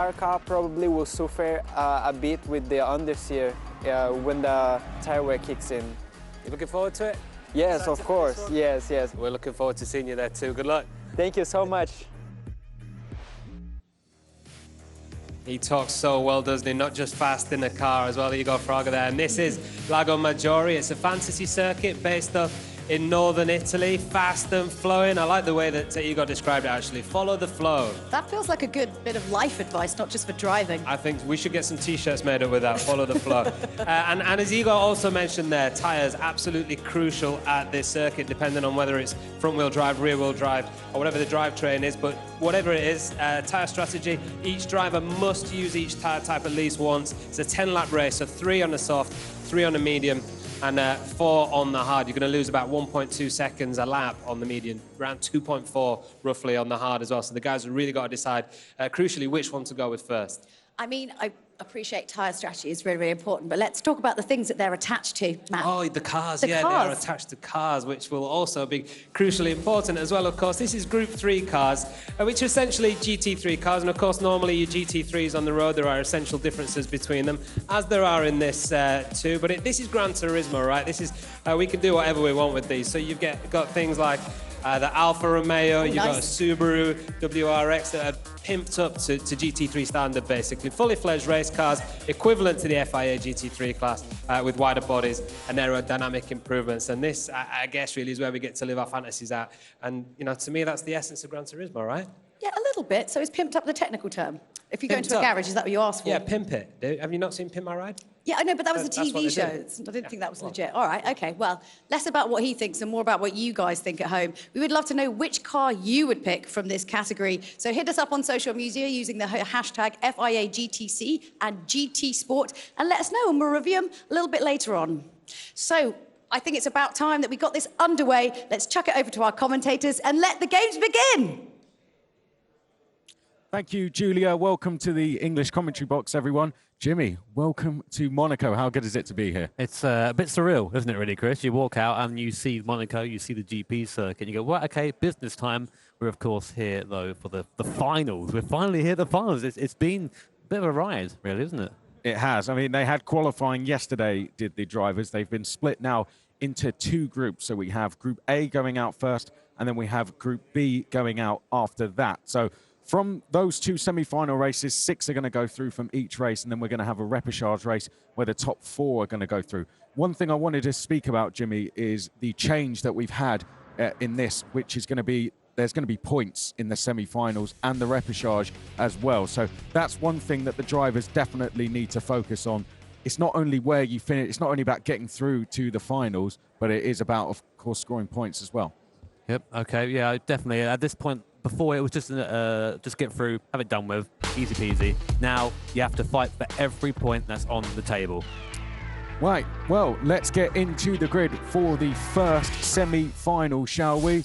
Our car probably will suffer a bit with the understeer when the tire wear kicks in. You looking forward to it? Yes, of course. Yes, yes. We're looking forward to seeing you there too. Good luck. Thank you so much. He talks so well, doesn't he? Not just fast in the car as well, Igor Fraga there. And this is Lago Maggiore. It's a fantasy circuit based up in northern Italy, fast and flowing. I like the way that Igor described it, actually. Follow the flow. That feels like a good bit of life advice, not just for driving. I think we should get some T-shirts made up with that, follow the flow. And as Igor also mentioned there, tyres absolutely crucial at this circuit, depending on whether it's front-wheel drive, rear-wheel drive, or whatever the drivetrain is. But whatever it is, tyre strategy, each driver must use each tyre type at least once. It's a 10-lap race, so 3 on the soft, 3 on the medium, and 4 on the hard. You're going to lose about 1.2 seconds a lap on the medium, around 2.4 roughly on the hard as well. So the guys have really got to decide, crucially, which one to go with first. I mean, I appreciate tyre strategy is really, really important, but let's talk about the things that they're attached to, Matt. Oh, the cars, They are attached to cars, which will also be crucially important as well, of course. This is Group 3 cars, which are essentially GT3 cars, and of course, normally your GT3s on the road, there are essential differences between them, as there are in this too, but this is Gran Turismo, right? This is, we can do whatever we want with these. So you've got things like the Alfa Romeo, you've got a Subaru WRX that are pimped up to GT3 standard, basically. Fully fledged race cars, equivalent to the FIA GT3 class, with wider bodies and aerodynamic improvements. And this, I guess, really is where we get to live our fantasies out. And, you know, to me, that's the essence of Gran Turismo, right? Yeah, a little bit. So is pimped up the technical term? If you go into a garage, is that what you asked for? Yeah, pimp it. Have you not seen Pimp My Ride? Yeah, I know, but that was a TV show. I didn't think that was legit. All right, okay. Well, less about what he thinks and more about what you guys think at home. We would love to know which car you would pick from this category. So hit us up on social media using the hashtag FIAGTC and GT Sport and let us know, and we'll review them a little bit later on. So I think it's about time that we got this underway. Let's chuck it over to our commentators and let the games begin. Thank you, Julia. Welcome to the English commentary box, everyone. Jimmy, welcome to Monaco. How good is it to be here? It's a bit surreal, isn't it, really, Chris? You walk out and you see Monaco, you see the GP circuit, and you go, well, okay, business time. We're, of course, here, though, for the finals. We're finally here at the finals. It's been a bit of a ride, really, isn't it? It has. I mean, they had qualifying yesterday, did the drivers. They've been split now into 2 groups. So we have Group A going out first, and then we have Group B going out after that. So from those 2 semi-final races, 6 are going to go through from each race, and then we're going to have a repechage race where the top 4 are going to go through. One thing I wanted to speak about, Jimmy, is the change that we've had in this, which is going to be, there's going to be points in the semi-finals and the repechage as well. So that's one thing that the drivers definitely need to focus on. It's not only where you finish, it's not only about getting through to the finals, but it is about, of course, scoring points as well. Yep, okay, yeah, definitely. At this point, before it was just get through, have it done with, easy peasy. Now you have to fight for every point that's on the table. Right, well, let's get into the grid for the first semi-final, shall we?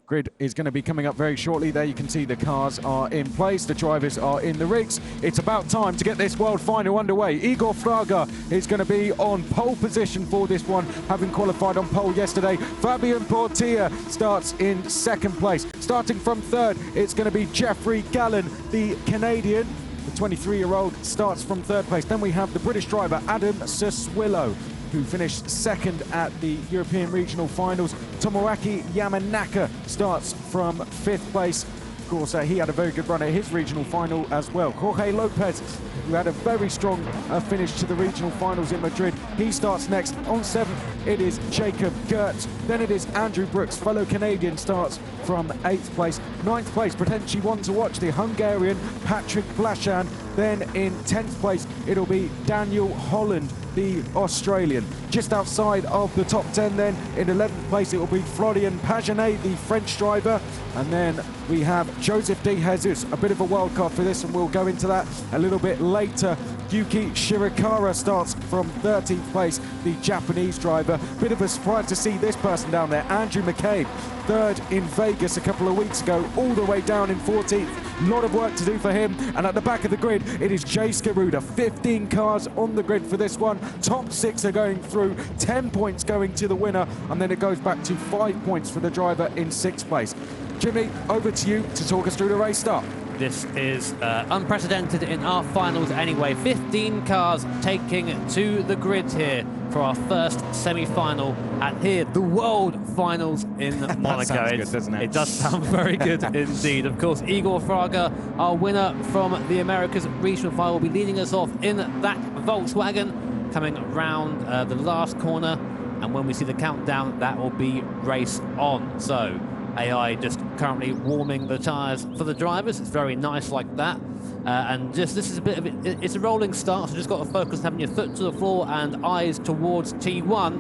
Grid is going to be coming up very shortly. There you can see the cars are in place, the drivers are in the rigs. It's about time to get this world final underway. Igor Fraga is going to be on pole position for this one, having qualified on pole yesterday. Fabian Portia starts in 2nd place. Starting from 3rd, it's going to be Jeffrey Gallen, the Canadian. The 23-year-old starts from 3rd place. Then we have the British driver, Adam Saswillo, who finished 2nd at the European Regional Finals. Tomoaki Yamanaka starts from 5th place. Of course, he had a very good run at his regional final as well. Jorge Lopez, who had a very strong finish to the regional finals in Madrid. He starts next. On 7th, it is Jacob Gertz. Then it is Andrew Brooks, fellow Canadian, starts from 8th place. 9th place, potentially one to watch, the Hungarian Patrick Blashan. Then in 10th place, it'll be Daniel Holland, the Australian. Just outside of the top 10 then, in 11th place, it will be Florian Pagenet, the French driver. And then we have Joseph De Jesus, a bit of a wild card for this, and we'll go into that a little bit later. Yuki Shirakawa starts from 13th place, the Japanese driver. Bit of a surprise to see this person down there, Andrew McCabe, 3rd in Vegas a couple of weeks ago, all the way down in 14th. A lot of work to do for him. And at the back of the grid, it is Jay Skaruda. 15 cars on the grid for this one. Top 6 are going through, 10 points going to the winner, and then it goes back to 5 points for the driver in 6th place. Jimmy, over to you to talk us through the race start. This is unprecedented in our finals anyway. 15 cars taking to the grid here for our first semi-final at the World Finals in Monaco. Sounds good, doesn't it? It does sound very good indeed. Of course, Igor Fraga, our winner from the Americas regional final, will be leading us off in that Volkswagen, coming round the last corner. And when we see the countdown, that will be race on. So AI just currently warming the tyres for the drivers. It's very nice like that. And just this is a bit of it. It's a rolling start, so just got to focus on having your foot to the floor and eyes towards T1.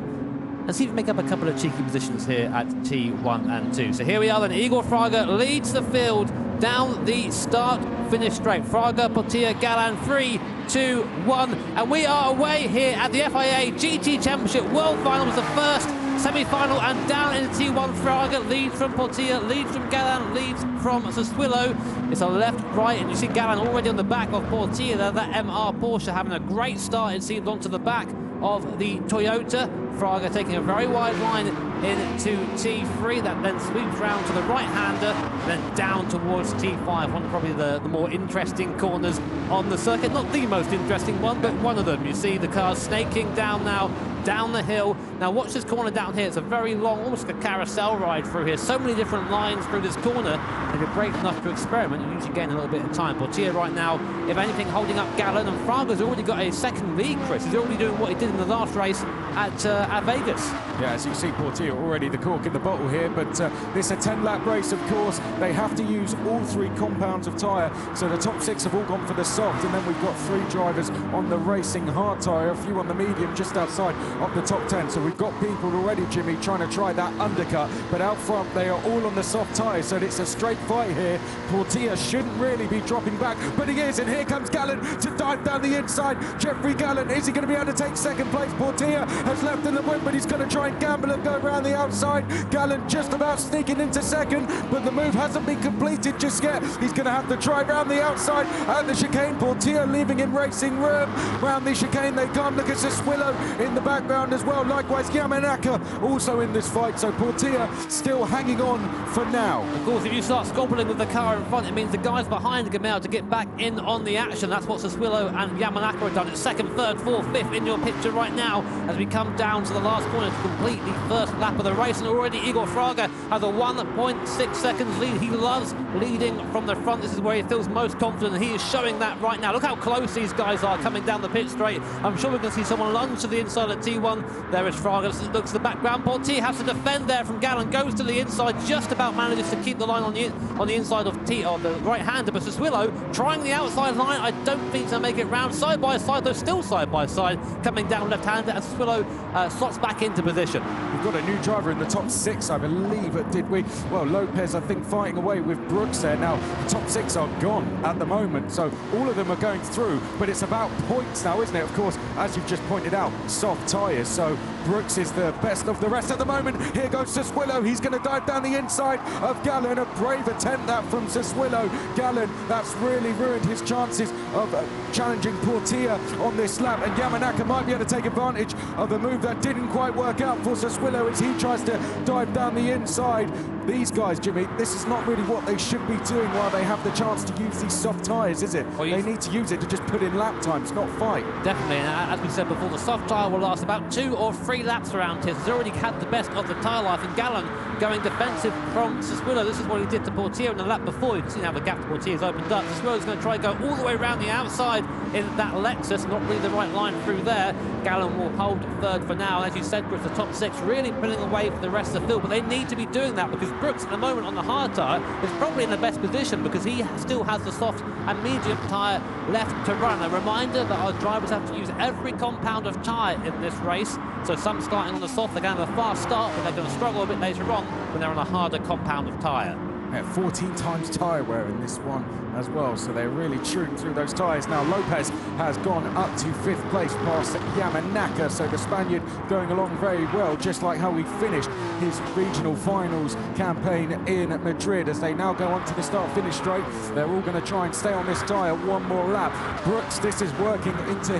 And see if we make up a couple of cheeky positions here at T1 and 2. So here we are then. Igor Fraga leads the field down the start-finish straight. Fraga, Portilla, Galan, 3, 2, 1. And we are away here at the FIA GT Championship World Final. It was the first semi-final, and down into T1, Fraga leads from Portilla, leads from Galan, leads from Sassuolo. It's a left, right, and you see Galan already on the back of Portilla there. That MR Porsche having a great start, it seems, onto the back of the Toyota. Fraga taking a very wide line into T3, that then sweeps round to the right-hander, then down towards T5, one of probably the more interesting corners on the circuit. Not the most interesting one, but one of them. You see the cars snaking down now, down the hill. Now watch this corner down here. It's a very long, almost like a carousel ride through here. So many different lines through this corner. If you're brave enough to experiment, you usually gain a little bit of time. Portilla right now, if anything, holding up Galan, and Fraga's already got a second lead, Chris. He's already doing what he did in the last race at Vegas. Yeah, as you see, Portilla already the cork in the bottle here, but this is a 10-lap race, of course. They have to use all 3 compounds of tyre, so the top 6 have all gone for the soft, and then we've got 3 drivers on the racing hard tyre, a few on the medium just outside of the top 10. So we've got people already, Jimmy, trying to try that undercut, but out front they are all on the soft tyres, so it's a straight fight here. Portilla shouldn't really be dropping back, but he is, and here comes Galan to dive down the inside. Jeffrey Galan, is he going to be able to take second place? Portilla has left in the whip, but he's going to try and gamble and go around the outside. Galan just about sneaking into second, but the move hasn't been completed just yet. He's going to have to try round the outside and the chicane. Portilla leaving in racing room. Round the chicane they come. Look at Sassuolo in the background as well. Likewise, Yamanaka also in this fight. So Portilla still hanging on for now. Of course, if you start scobbling with the car in front, it means the guys behind are going to be able to get back in on the action. That's what Sassuolo and Yamanaka have done. It's second, third, fourth, fifth in your picture right now as we come down to the last corner to complete the first lap of the race. And already Igor Fraga has a 1.6 seconds lead. He loves leading from the front. This is where he feels most confident, and he is showing that right now. Look how close these guys are coming down the pit straight. I'm sure we're going to see someone lunge to the inside at T1. There is Fraga. Looks to the background. Portilla has to defend there from Galan. Goes to the inside, just about manages to keep the line on the inside of the right-hander. But Sassuolo trying the outside line. I don't think he's going to make it round. Side by side, though, still side by side, coming down left-hander, and Sassuolo slots back into position. We've got a new driver in the top 6, I believe, did we? Well, Lopez, I think, fighting away with Brooks there. Now, the top 6 are gone at the moment, so all of them are going through, but it's about points now, isn't it? Of course, as you've just pointed out, soft tyres, so Brooks is the best of the rest at the moment. Here goes Sassuolo. He's going to dive down the inside of Galan. A brave attempt that from Sassuolo. Galan, that's really ruined his chances of challenging Portilla on this lap, and Yamanaka might be able to take advantage of a move that didn't quite work out for Sassuolo as he tries to dive down the inside. These guys, Jimmy, this is not really what they should be doing while they have the chance to use these soft tyres, is it? Well, they need to use it to just put in lap times, not fight. Definitely, and as we said before, the soft tyre will last about 2 or 3 laps around here. He's already had the best of the tyre life, and Galan going defensive from Sassuolo. This is what he did to Portilla in the lap before. You can see now the gap to Portilla is opened up. Sassuolo's going to try and go all the way around the outside in that Lexus. Not really the right line through there. Galan will hold third for now. As you said, Chris, the top 6 really pulling away for the rest of the field, but they need to be doing that because Brooks at the moment on the hard tyre is probably in the best position because he still has the soft and medium tyre left to run. A reminder that our drivers have to use every compound of tyre in this race. So some starting on the soft, they're going to have a fast start, but they're going to struggle a bit later on when they're on a harder compound of tyre. Yeah, 14 times tyre wear in this one as well, so they're really chewing through those tyres. Now Lopez has gone up to 5th place past Yamanaka, so the Spaniard going along very well, just like how he finished his regional finals campaign in Madrid. As they now go on to the start-finish straight, they're all going to try and stay on this tyre one more lap. Brooks, this is working into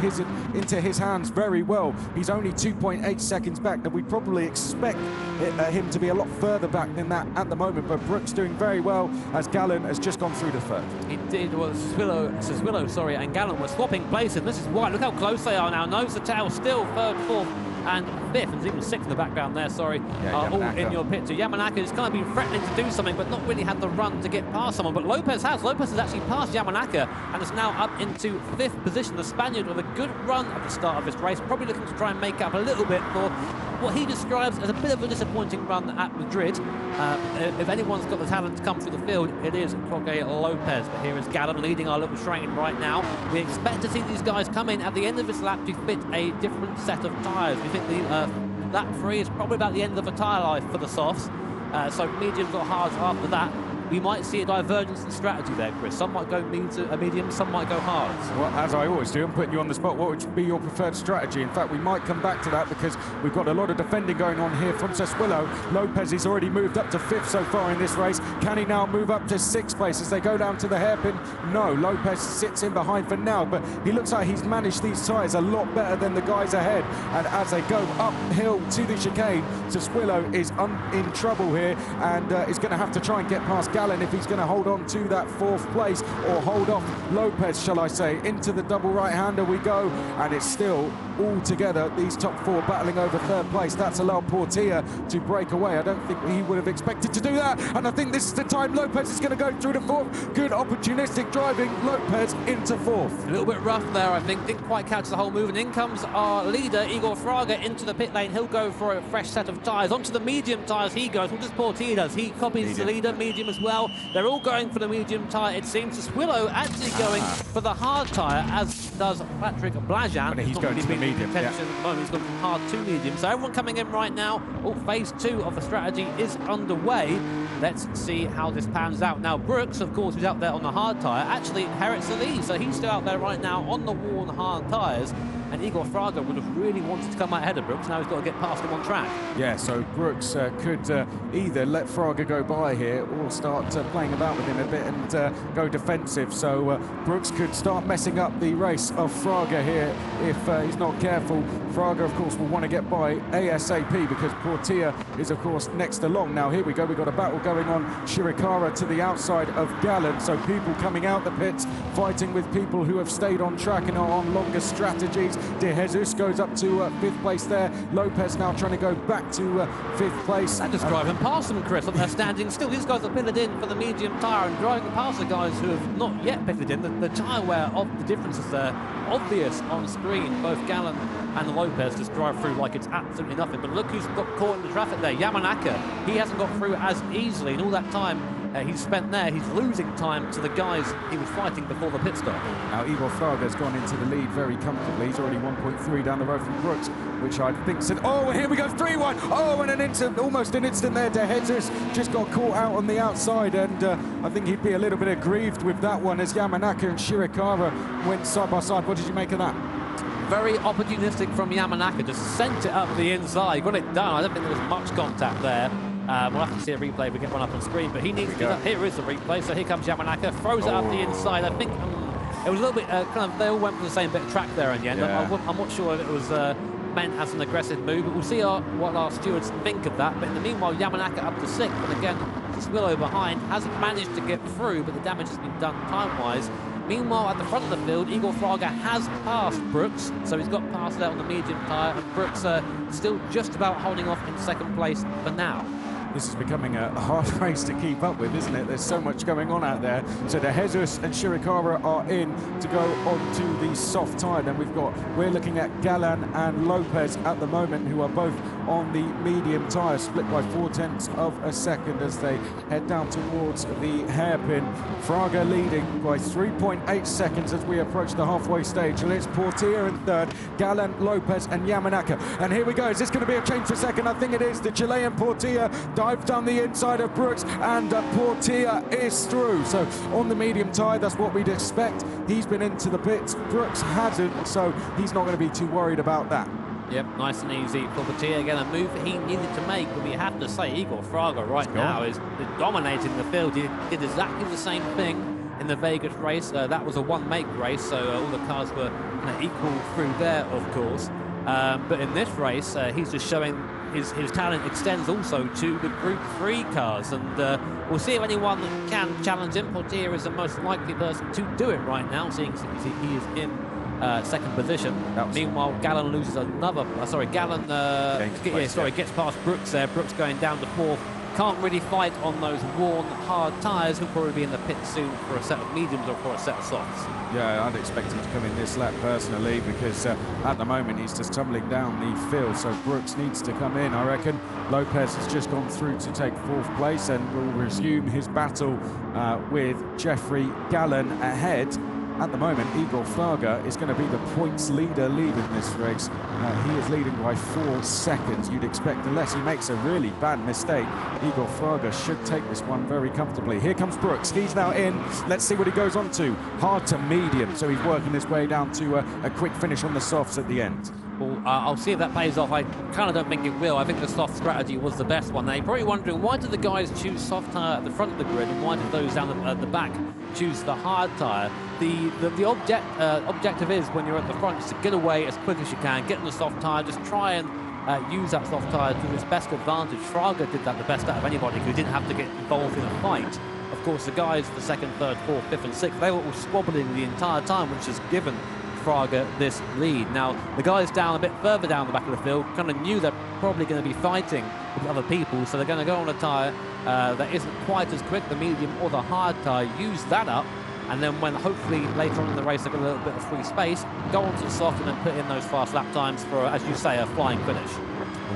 his hands very well. He's only 2.8 seconds back, and we probably expect him to be a lot further back than that at the moment, but Brooks doing very well as Galan has just gone through the third. He did. Well, Siswillow, sorry, and Gallen were swapping places. This is why. Look how close they are now. Nose to tail, still third, fourth, and fifth, and even sixth in the background there, sorry, are all in your picture. Yamanaka has kind of been threatening to do something, but not really had the run to get past someone. But Lopez has. Lopez has actually passed Yamanaka and is now up into fifth position. The Spaniard with a good run at the start of this race, probably looking to try and make up a little bit for what he describes as a bit of a disappointing run at Madrid. If anyone's got the talent to come through the field, it is Jorge Lopez. But here is Gallen leading our little train right now. We expect to see these guys come in at the end of this lap to fit a different set of tyres. We think the lap 3 is probably about the end of a tyre life for the softs. So mediums or hards after that. We might see a divergence in strategy there, Chris. Some might go medium, some might go hards. Well, as I always do, I'm putting you on the spot. What would be your preferred strategy? In fact, we might come back to that because we've got a lot of defending going on here from Siswillow. Lopez has already moved up to fifth so far in this race. Can he now move up to sixth place as they go down to the hairpin? No, Lopez sits in behind for now, but he looks like he's managed these tyres a lot better than the guys ahead. And as they go uphill to the chicane, Siswillow is in trouble here and is going to have to try and get past Gallen if he's going to hold on to that fourth place, or hold off Lopez, shall I say. Into the double right-hander we go, and it's still all together, these top four battling over third place. That's allowed Portilla to break away. I don't think he would have expected to do that, and I think this is the time Lopez is going to go through the fourth. Good opportunistic driving, Lopez into fourth. A little bit rough there, I think. Didn't quite catch the whole move, and in comes our leader, Igor Fraga, into the pit lane. He'll go for a fresh set of tyres. Onto the medium tyres he goes. What does Portilla does? He copies the leader, medium as well. They're all going for the medium tyre, it seems. Swillow actually going for the hard tyre, as does Patrick Blajan. And he's going to the medium. At the moment. He's gone from hard to medium. So everyone coming in right now. Phase 2 of the strategy is underway. Let's see how this pans out. Now, Brooks, of course, who's out there on the hard tyre, actually inherits the lead. So he's still out there right now on the worn hard tyres. And Igor Fraga would have really wanted to come out ahead of Brooks. Now he's got to get past him on track. Yeah, so Brooks could either let Fraga go by here or start playing about with him a bit and go defensive. So Brooks could start messing up the race of Fraga here if he's not careful. Fraga, of course, will want to get by ASAP because Portilla is, of course, next along. Now, here we go. We've got a battle going on. Shirikara to the outside of Gallen. So people coming out the pits, fighting with people who have stayed on track and are on longer strategies. De Jesus goes up to fifth place there. Lopez now trying to go back to fifth place. And just driving past them, Chris. They're standing still. These guys are pitted in for the medium tyre and driving past the guys who have not yet pitted in. The tyre wear of the differences there obvious on screen. Both Gallen and Lopez just drive through like it's absolutely nothing. But look who's got caught in the traffic there. Yamanaka. He hasn't got through as easily, and all that time he's spent there, he's losing time to the guys he was fighting before the pit stop. Now Igor Fraga's gone into the lead very comfortably. He's already 1.3 down the road from Brooks, which I think said, oh, here we go, 3-1. Oh, and an instant, almost an instant there. De Jesus just got caught out on the outside, and I think he'd be a little bit aggrieved with that one as Yamanaka and Shirikara went side by side. What did you make of that? Very opportunistic from Yamanaka, just sent it up the inside, got it done. I don't think there was much contact there. We'll have to see a replay if we get one up on screen, but he needs to do that. Here is the replay, so here comes Yamanaka, throws it up the inside. I think it was a little bit kind of, they all went for the same bit of track there in the end. Yeah. I'm not sure if it was meant as an aggressive move, but we'll see what our stewards think of that. But in the meanwhile, Yamanaka up to sixth, and again, Swillow behind, hasn't managed to get through, but the damage has been done time-wise. Meanwhile, at the front of the field, Igor Fraga has passed Brooks, so he's got past there on the medium tyre, and Brooks still just about holding off in second place for now. This is becoming a hard race to keep up with, isn't it? There's so much going on out there. So De Jesus and Shirikara are in to go on to the soft tyre. Then we're looking at Gallen and Lopez at the moment, who are both on the medium tyre, split by 0.4 of a second as they head down towards the hairpin. Fraga leading by 3.8 seconds as we approach the halfway stage. And it's Portilla in third, Gallen, Lopez and Yamanaka. And here we go. Is this going to be a change for second? I think it is. The Chilean Portilla dives down the inside of Brooks, and Portilla is through. So on the medium tyre, that's what we'd expect. He's been into the pits. Brooks hasn't, so he's not going to be too worried about that. Yep, nice and easy for Portilla. Again, a move he needed to make, but we have to say Igor Fraga right now is dominating the field. He did exactly the same thing in the Vegas race. That was a one-make race, so all the cars were equal through there, of course. But in this race, he's just showing his talent extends also to the Group 3 cars, and we'll see if anyone can challenge him. Portier is the most likely person to do it right now, seeing he is in second position. Meanwhile, Gallen loses another. Gets past Brooks there. Brooks going down to fourth. Can't really fight on those worn, hard tyres. He'll probably be in the pit soon for a set of mediums or for a set of softs. Yeah, I'd expect him to come in this lap personally, because at the moment he's just tumbling down the field, so Brooks needs to come in, I reckon. Lopez has just gone through to take fourth place and will resume his battle with Jeffrey Gallen ahead. At the moment, Igor Fraga is going to be the points leader leading this race. He is leading by 4 seconds. You'd expect, unless he makes a really bad mistake, Igor Fraga should take this one very comfortably. Here comes Brooks. He's now in. Let's see what he goes on to. Hard to medium, so he's working his way down to a quick finish on the softs at the end. Well, I'll see if that pays off. I kind of don't think it will. I think the soft strategy was the best one. Now, you're probably wondering, why did the guys choose soft tyre at the front of the grid, and why did those down at the back choose the hard tyre? The objective is, when you're at the front, is to get away as quick as you can, get on the soft tyre, just try and use that soft tyre to its best advantage. Fraga did that the best out of anybody, who didn't have to get involved in a fight. Of course, the guys, the second, third, fourth, fifth and sixth, they were all squabbling the entire time, which has given Fraga this lead. Now, the guys down a bit further down the back of the field kind of knew they're probably going to be fighting with other people, so they're going to go on a tyre that isn't quite as quick, the medium or the hard tyre, use that up, and then when hopefully later on in the race they've got a little bit of free space, go on to the soft and then put in those fast lap times for, as you say, a flying finish.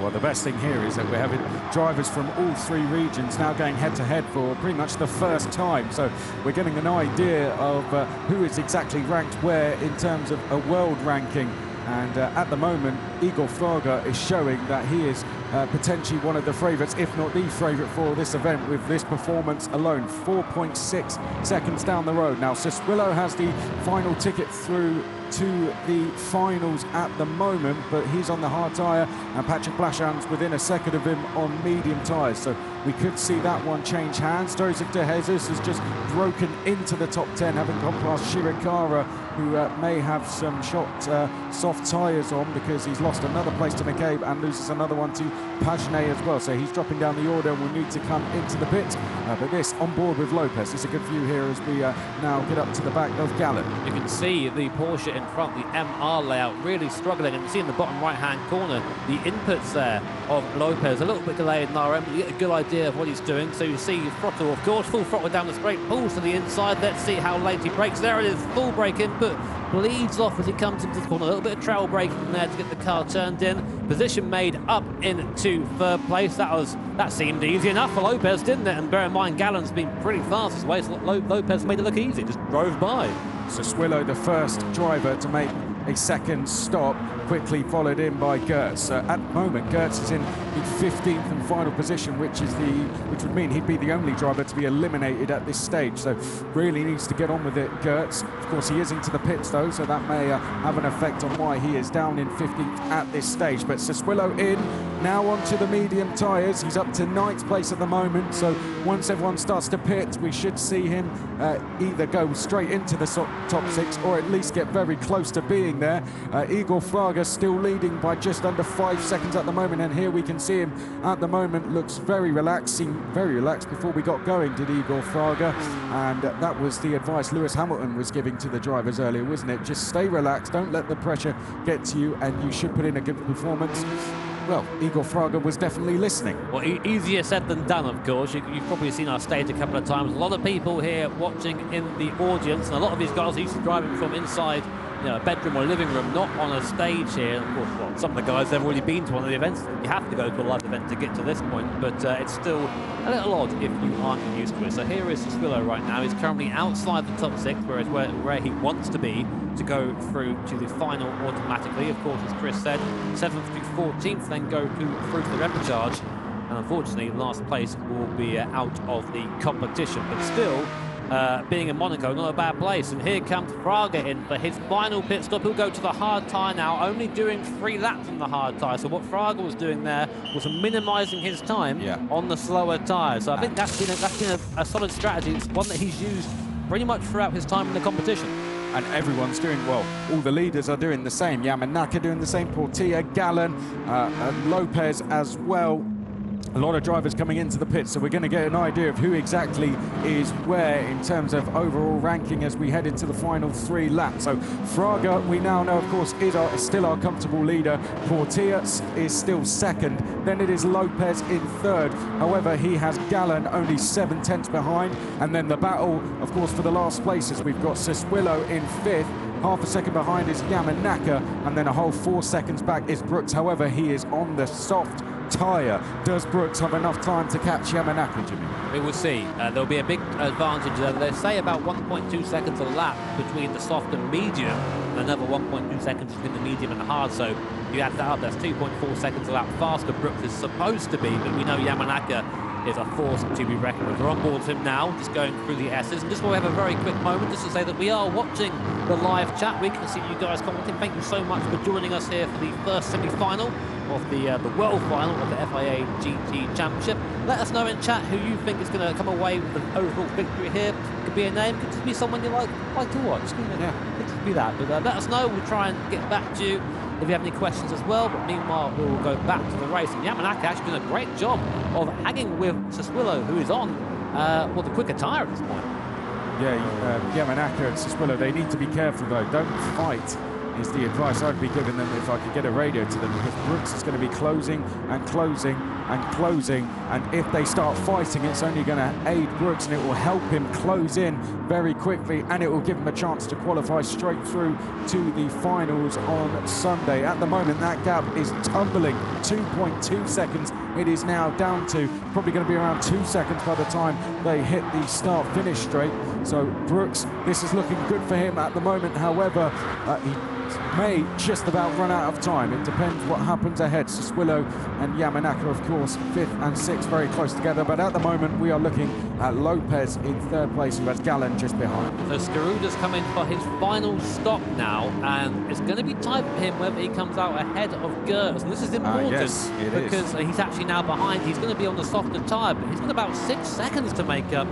Well, the best thing here is that we're having drivers from all 3 regions now going head-to-head for pretty much the first time. So we're getting an idea of who is exactly ranked where in terms of a world ranking. And at the moment, Igor Fraga is showing that he is potentially one of the favourites, if not the favourite for this event, with this performance alone. 4.6 seconds down the road. Now, Siswillo has the final ticket through to the finals at the moment, but he's on the hard tyre, and Patrick Blashan's within a second of him on medium tyres, so we could see that one change hands. Joseph De Jesus has just broken into the top 10, having gone past Shirakawa, who may have some soft tyres on, because he's lost another place to McCabe and loses another one to Pagenet as well, so he's dropping down the order and will need to come into the pit. But this on board with Lopez. It's a good view here as we now get up to the back of Gallen. You can see the Porsche in front, the MR layout, really struggling, and you see in the bottom right-hand corner the inputs there of Lopez, a little bit delayed in RM, but you get a good idea of what he's doing. So you see throttle, of course, full throttle down the straight, pulls to the inside. Let's see how late he brakes. There it is, full brake input, bleeds off as he comes into the corner. A little bit of trail braking there to get the car turned in. Position made up into third place. That seemed easy enough for Lopez, didn't it? And bear in mind, Gallen's been pretty fast as well. So Lopez made it look easy, just drove by. Siswillo, the first driver to make a second stop, quickly followed in by Gertz. At the moment, Gertz is in the 15th and final position, which would mean he'd be the only driver to be eliminated at this stage. So really needs to get on with it, Gertz. Of course, he is into the pits though, so that may have an effect on why he is down in 15th at this stage. But Siswillo in, now onto the medium tyres. He's up to 9th place at the moment, so once everyone starts to pit, we should see him either go straight into the top 6 or at least get very close to being there. Igor Fraga still leading by just under 5 seconds at the moment, and here we can see him at the moment looks very relaxed, seemed very relaxed before we got going, did Igor Fraga, and that was the advice Lewis Hamilton was giving to the drivers earlier, wasn't it? Just stay relaxed, don't let the pressure get to you, and you should put in a good performance. Well, Igor Fraga was definitely listening. Well, easier said than done, of course. You've probably seen our stage a couple of times. A lot of people here watching in the audience, and a lot of these guys are used to driving from inside, you know, a bedroom or a living room, not on a stage here. Of course, well, some of the guys have already been to one of the events. You have to go to a live event to get to this point, but it's still a little odd if you aren't used to it. So here is Siswillo right now. He's currently outside the top 6, whereas where he wants to be to go through to the final automatically. Of course, as Chris said, 7th to 14th, then go through to the repechage. And unfortunately, last place will be out of the competition, but still, being in Monaco, not a bad place. And here comes Fraga in for his final pit stop. He'll go to the hard tyre now, only doing 3 laps on the hard tyre. So what Fraga was doing there was minimising his time on the slower tyre. So I think that's been a solid strategy. It's one that he's used pretty much throughout his time in the competition. and everyone's doing well. All the leaders are doing the same. Yamanaka doing the same, Portilla, Gallen, and Lopez as well. A lot of drivers coming into the pits, so we're going to get an idea of who exactly is where in terms of overall ranking as we head into the final 3 laps. So Fraga, we now know, of course, is still our comfortable leader. Portilla is still second. Then it is Lopez in third. However, he has Gallen only 7 tenths behind. And then the battle, of course, for the last places, we've got Siswillo in fifth. Half a second behind is Yamanaka, and then a whole 4 seconds back is Brooks. However, he is on the soft tyre. Does Brooks have enough time to catch Yamanaka, Jimmy? We will see. There'll be a big advantage. They say about 1.2 seconds a lap between the soft and medium, and another 1.2 seconds between the medium and the hard. So you add that up, that's 2.4 seconds a lap faster Brooks is supposed to be, but we know Yamanaka is a force to be reckoned with. We're on board with him now, just going through the S's. And just want to have a very quick moment just to say that we are watching the live chat. We can see you guys commenting. Thank you so much for joining us here for the first semi-final of the world final of the FIA GT Championship. Let us know in chat who you think is going to come away with the overall victory here. Could be a name, could just be someone you like to watch. Could just be that. But let us know. We'll try and get back to you if you have any questions as well. But meanwhile, we'll go back to the race. And Yamanaka actually doing a great job of hanging with Siswillo, who is on the quicker tyre at this point. Yeah, Yamanaka and Siswillo, they need to be careful though. Don't fight is the advice I'd be giving them if I could get a radio to them, because Brooks is going to be closing and closing and closing, and if they start fighting, it's only going to aid Brooks and it will help him close in very quickly, and it will give him a chance to qualify straight through to the finals on Sunday. At the moment, that gap is tumbling 2.2 seconds. It is now down to probably going to be around 2 seconds by the time they hit the start-finish straight. So Brooks, this is looking good for him at the moment. However, he may just about run out of time. It depends what happens ahead. Siswillo and Yamanaka, of course, 5th and 6th, very close together. But at the moment, we are looking at Lopez in 3rd place, who has Gallen just behind. So Skaruda's coming for his final stop now, and it's going to be tight for him whether he comes out ahead of Gertz. And this is important because he's actually now behind. He's going to be on the softer tyre, but he's got about 6 seconds to make up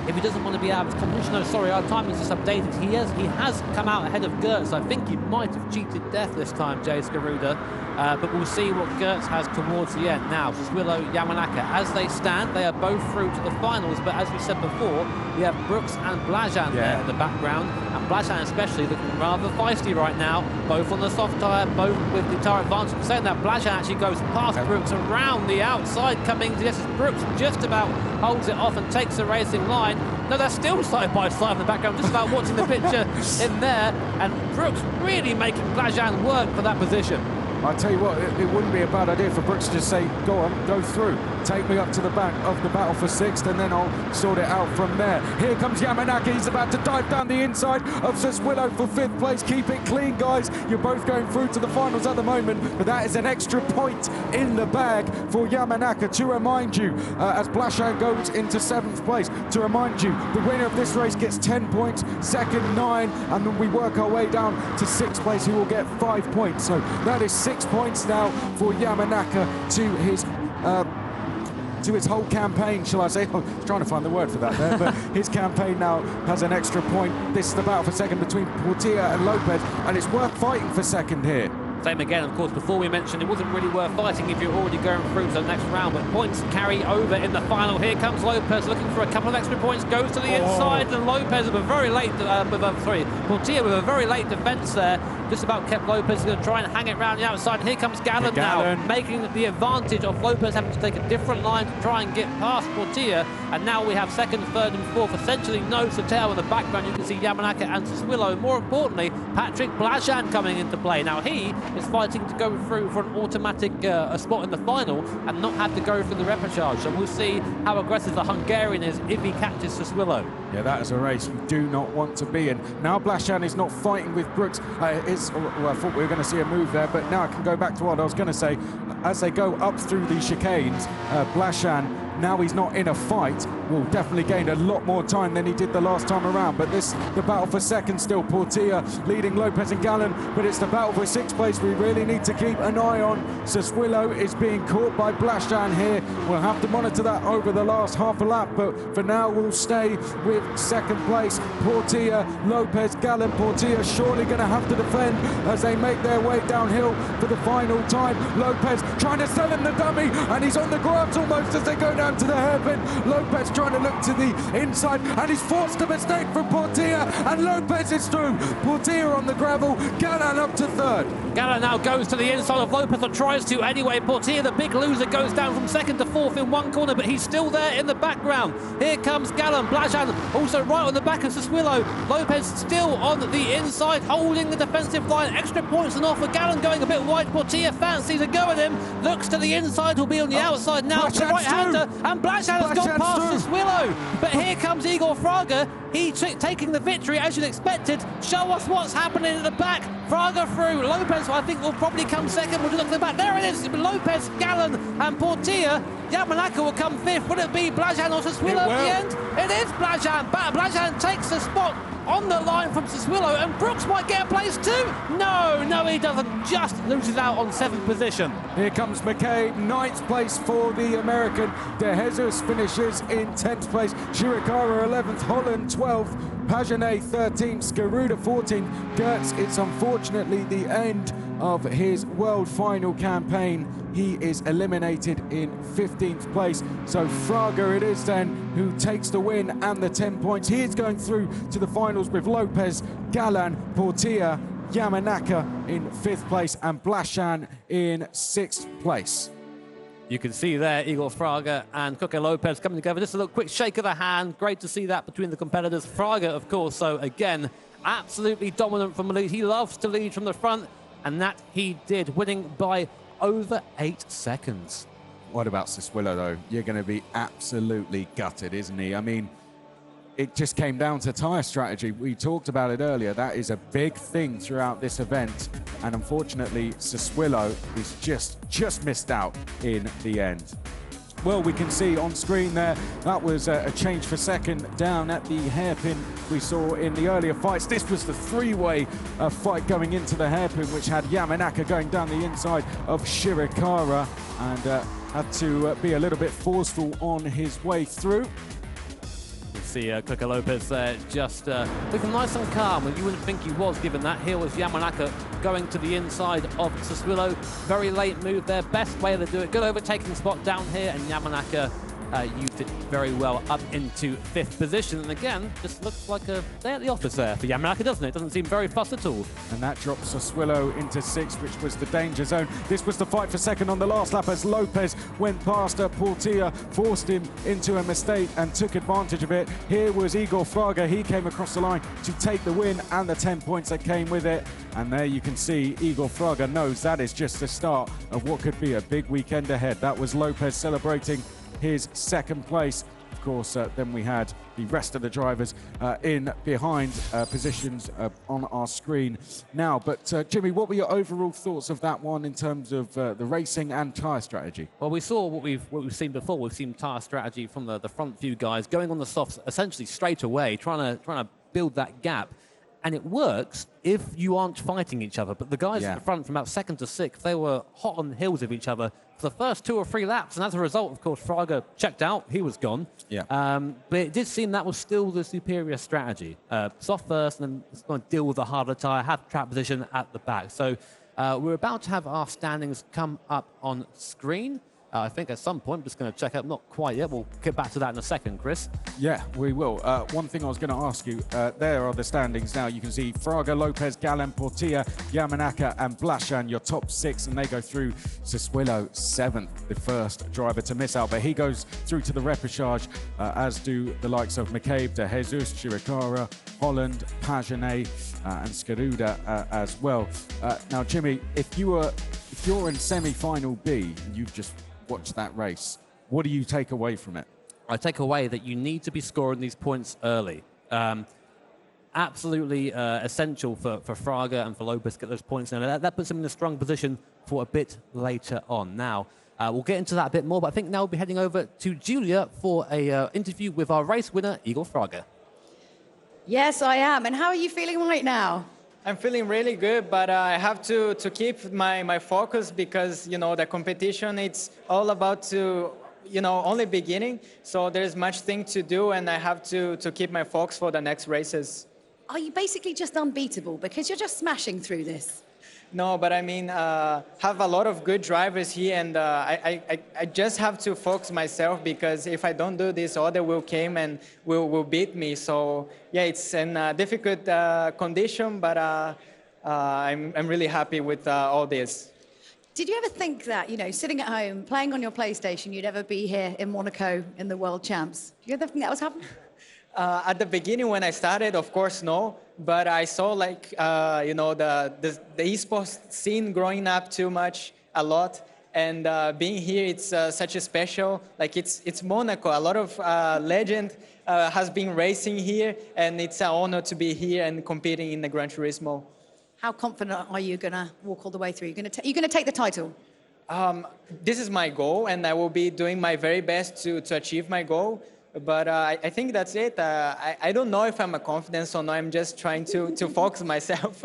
if he doesn't want to be out of his competition. No, sorry, our time is just updated. He has come out ahead of Gertz. I think he might have cheated death this time, Jay Skaruda. But we'll see what Gertz has towards the end. Now, Siswillo, Yamanaka, as they stand, they are both through to the finals. But as we said before, we have Brooks and Blajan there in the background. And Blajan especially looking rather feisty right now, both on the soft tyre, both with the tyre advantage. Saying that, Blajan actually goes past Brooks around the outside, coming to yes, Brooks just about holds it off and takes the racing line. No, they're still side by side in the background, just about watching the picture in there. And Brooks really making Blajan work for that position. I tell you what, it wouldn't be a bad idea for Brooks to just say, go on, go through, take me up to the back of the battle for 6th, and then I'll sort it out from there. Here comes Yamanaka. He's about to dive down the inside of Siswillo for 5th place. Keep it clean, guys. You're both going through to the finals at the moment, but that is an extra point in the bag for Yamanaka. To remind you, as Blajan goes into 7th place, to remind you, the winner of this race gets 10 points, second 9, and then we work our way down to 6th place, who will get 5 points. So that is 6 points now for Yamanaka to his whole campaign, shall I say. I was trying to find the word for that there, but his campaign now has an extra point. This is the battle for second between Portilla and Lopez, and it's worth fighting for second here. Same again, of course, before we mentioned it wasn't really worth fighting if you're already going through to the next round, but points carry over in the final. Here comes Lopez looking for a couple of extra points, goes to the inside, and Lopez with a very late, Portilla with a very late defence there, just about kept Lopez. Going to try and hang it round the outside, and here comes Gallen now, making the advantage of Lopez having to take a different line to try and get past Portilla, and now we have 2nd, 3rd and 4th, essentially nose to tail in the background. You can see Yamanaka and Siswillo, and more importantly, Patrick Blajan coming into play. Now he is fighting to go through for an automatic spot in the final and not have to go through the repechage. So we'll see how aggressive the Hungarian is if he catches Siswillo. Yeah, that is a race you do not want to be in. Now Blajan is not fighting with Brooks. Well, I thought we were going to see a move there, but now I can go back to what I was going to say. As they go up through the chicanes, Blajan now he's not in a fight, will definitely gain a lot more time than he did the last time around. But the battle for second still. Portilla leading Lopez and Gallen, but it's the battle for sixth place we really need to keep an eye on. Sassuolo is being caught by Blashan here. We'll have to monitor that over the last half a lap, but for now we'll stay with second place. Portilla, Lopez, Gallen. Portilla surely going to have to defend as they make their way downhill for the final time. Lopez trying to sell him the dummy, and he's on the grass almost as they go down to the hairpin. Lopez trying to look to the inside, and he's forced a mistake from Portilla, and Lopez is through. Portilla on the gravel, Gallen up to third. Gallen now goes to the inside of Lopez, or tries to anyway. Portilla, the big loser, goes down from second to fourth in one corner, but he's still there in the background. Here comes Gallen. Blashan also right on the back of Sassuolo. Lopez still on the inside, holding the defensive line. Extra points and off for Gallen, going a bit wide. Portilla fancies a go at him, looks to the inside, will be on the outside now. The right-hander, and Blashan has gone past Sassuolo. But here comes Igor Fraga. He taking the victory as you'd expected. Show us what's happening at the back. Fraga through. Lopez, I think, will probably come second. We'll look at the back. There it is. Lopez, Gallen, and Portilla. Yamanaka will come fifth. Would it be Blashan or Sassuolo at the end? It is Blashan. Blashan takes the spot on the line from Sassuolo, and Brooks might get a place too. No, he doesn't. Just loses out on seventh position. Here comes McKay, ninth place for the American. De Jesus finishes in 10th place. Chiricahua 11th, Holland 12th, Pagenet 13th, Skaruda 14th. Gertz, it's unfortunately the end of his world final campaign. He is eliminated in 15th place. So Fraga it is then who takes the win and the 10 points. He is going through to the finals with Lopez, Gallen, Portilla, Yamanaka in 5th place, and Blashan in 6th place. You can see there Igor Fraga and Coque Lopez coming together. Just a little quick shake of the hand. Great to see that between the competitors. Fraga, of course, so again, absolutely dominant from the lead. He loves to lead from the front, and that he did, winning by over 8 seconds. What about Sassuolo, though? You're going to be absolutely gutted, isn't he? I mean, it just came down to tyre strategy. We talked about it earlier. That is a big thing throughout this event. And unfortunately, Sassuolo is just missed out in the end. Well, we can see on screen there, that was a change for second down at the hairpin we saw in the earlier fights. This was the three-way fight going into the hairpin, which had Yamanaka going down the inside of Chiricahua and had to be a little bit forceful on his way through. See Coque Lopez there just looking nice and calm, and you wouldn't think he was, given that. Here was Yamanaka going to the inside of Sassuolo. Very late move there, best way to do it. Good overtaking spot down here, and Yamanaka used it very well up into 5th position. And again, just looks like a day at the office there for Yamanaka, doesn't it? Doesn't seem very fussed at all. And that drops Sassuolo into 6th, which was the danger zone. This was the fight for second on the last lap as Lopez went past Portilla, forced him into a mistake and took advantage of it. Here was Igor Fraga. He came across the line to take the win and the 10 points that came with it. And there you can see Igor Fraga knows that is just the start of what could be a big weekend ahead. That was Lopez celebrating his 2nd place. Of course, then we had the rest of the drivers in behind positions on our screen now. But Jimmy, what were your overall thoughts of that one in terms of the racing and tyre strategy? Well, we saw what we've seen before. We've seen tyre strategy from the front few guys going on the softs essentially straight away, trying to build that gap. And it works if you aren't fighting each other. But the guys at the front, from about 2nd to 6th, they were hot on the heels of each other for the first 2 or 3 laps. And as a result, of course, Fraga checked out. He was gone. But it did seem that was still the superior strategy. Soft first, and then it's going to deal with the harder tyre, have track position at the back. So we're about to have our standings come up on screen. I think at some point, I'm just going to check out, not quite yet. We'll get back to that in a second, Chris. Yeah, we will. One thing I was going to ask you, there are the standings now. You can see Fraga, Lopez, Gallen, Portilla, Yamanaka and Blashan, your top 6, and they go through. Sassuolo 7th, the first driver to miss out, but he goes through to the repechage, as do the likes of McCabe, De Jesus, Chiricahua, Holland, Pagenet, and Skaruda as well. Now, Jimmy, if you're in semi-final B and you've just watched that race, what do you take away from it? I take away that you need to be scoring these points early. Absolutely essential for Fraga and for Lopez to get those points in. That puts him in a strong position for a bit later on. Now, We'll get into that a bit more, but I think now we'll be heading over to Julia for a interview with our race winner, Igor Fraga. Yes, I am. And how are you feeling right now? I'm feeling really good, but I have to keep my focus because, you know, the competition, it's all about to, you know, only beginning. So there's much thing to do, and I have to keep my focus for the next races. Are you basically just unbeatable because you're just smashing through this? No, but I mean, have a lot of good drivers here, and I just have to focus myself because if I don't do this, other will come and will beat me. So yeah, it's in a difficult condition, but I'm really happy with all this. Did you ever think that, you know, sitting at home, playing on your PlayStation, you'd ever be here in Monaco in the World Champs? Did you ever think that was happening? At the beginning when I started, of course, no. But I saw like, you know, the esports scene growing up too much, a lot. And being here, it's such a special, like it's Monaco. A lot of legend has been racing here, and it's an honor to be here and competing in the Gran Turismo. How confident are you going to walk all the way through? You're going to take the title? This is my goal, and I will be doing my very best to achieve my goal. But I think that's it. I don't know if I'm a confidence or not. I'm just trying to focus myself.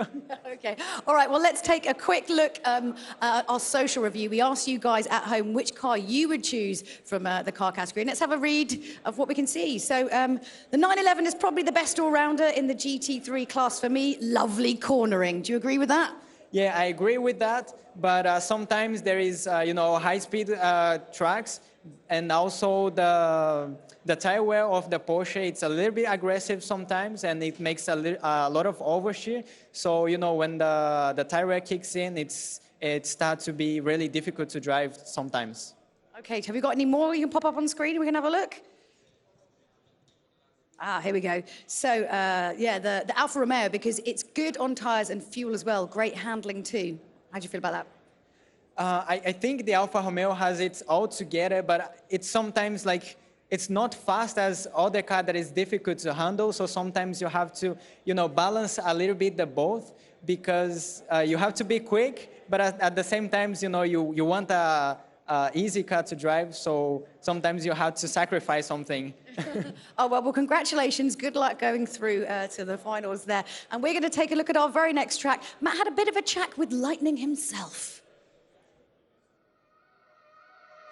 Okay. All right. Well, let's take a quick look at our social review. We asked you guys at home which car you would choose from the car category. And let's have a read of what we can see. So the 911 is probably the best all-rounder in the GT3 class for me. Lovely cornering. Do you agree with that? Yeah, I agree with that. But sometimes there is, you know, high-speed tracks, and also the tire wear of the Porsche, it's a little bit aggressive sometimes, and it makes a lot of oversteer. So, you know, when the tire wear kicks in, it starts to be really difficult to drive sometimes. Okay, have you got any more you can pop up on screen and we can have a look? Ah, here we go. So, yeah, the Alfa Romeo, because it's good on tires and fuel as well. Great handling too. How do you feel about that? I think the Alfa Romeo has it all together, but it's sometimes like, it's not fast as other car that is difficult to handle. So sometimes you have to, you know, balance a little bit the both, because you have to be quick, but at the same time, you know, you want a easy car to drive. So sometimes you have to sacrifice something. Oh, well, congratulations. Good luck going through to the finals there. And we're going to take a look at our very next track. Matt had a bit of a chat with Lightning himself.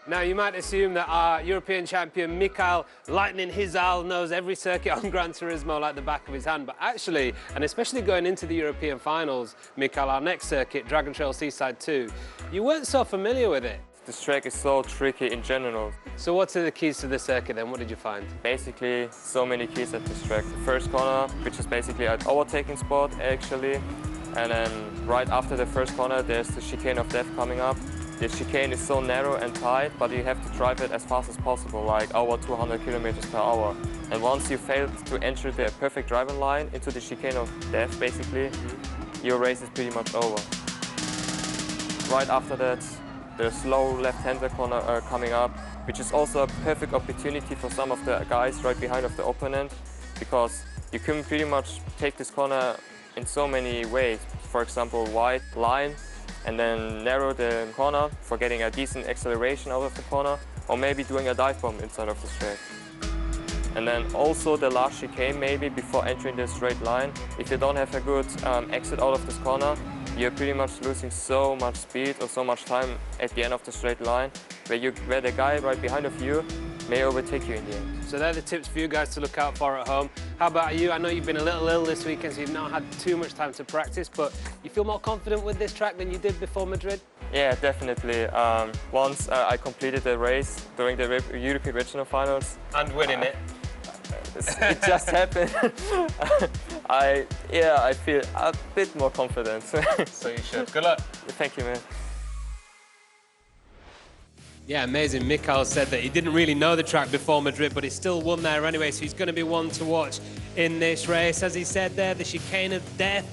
Now, you might assume that our European champion, Mikael Lightning Hizal, knows every circuit on Gran Turismo like the back of his hand. But actually, and especially going into the European finals, Mikael, our next circuit, Dragon Trail Seaside 2, you weren't so familiar with it. This track is so tricky in general. So what are the keys to the circuit then? What did you find? Basically, so many keys at this track. The first corner, which is basically an overtaking spot, actually. And then right after the first corner, there's the chicane of death coming up. The chicane is so narrow and tight, but you have to drive it as fast as possible, like over 200 kilometers per hour. And once you fail to enter the perfect driving line into the chicane of death, basically, your race is pretty much over. Right after that, the slow left-hander corner coming up, which is also a perfect opportunity for some of the guys right behind of the opponent, because you can pretty much take this corner in so many ways. For example, wide line, and then narrow the corner for getting a decent acceleration out of the corner, or maybe doing a dive bomb inside of the track. And then also the last chicane maybe before entering the straight line. If you don't have a good exit out of this corner, you're pretty much losing so much speed or so much time at the end of the straight line, where the guy right behind of you may overtake you in the end. So they're the tips for you guys to look out for at home. How about you? I know you've been a little ill this weekend, so you've not had too much time to practice, but you feel more confident with this track than you did before Madrid? Yeah, definitely. Once I completed the race during the European Regional Finals. And winning it. It just happened. I feel a bit more confident. So you should. Good luck. Thank you, man. Yeah, amazing. Mikael said that he didn't really know the track before Madrid, but he still won there anyway, so he's going to be one to watch in this race. As he said there, the chicane of death,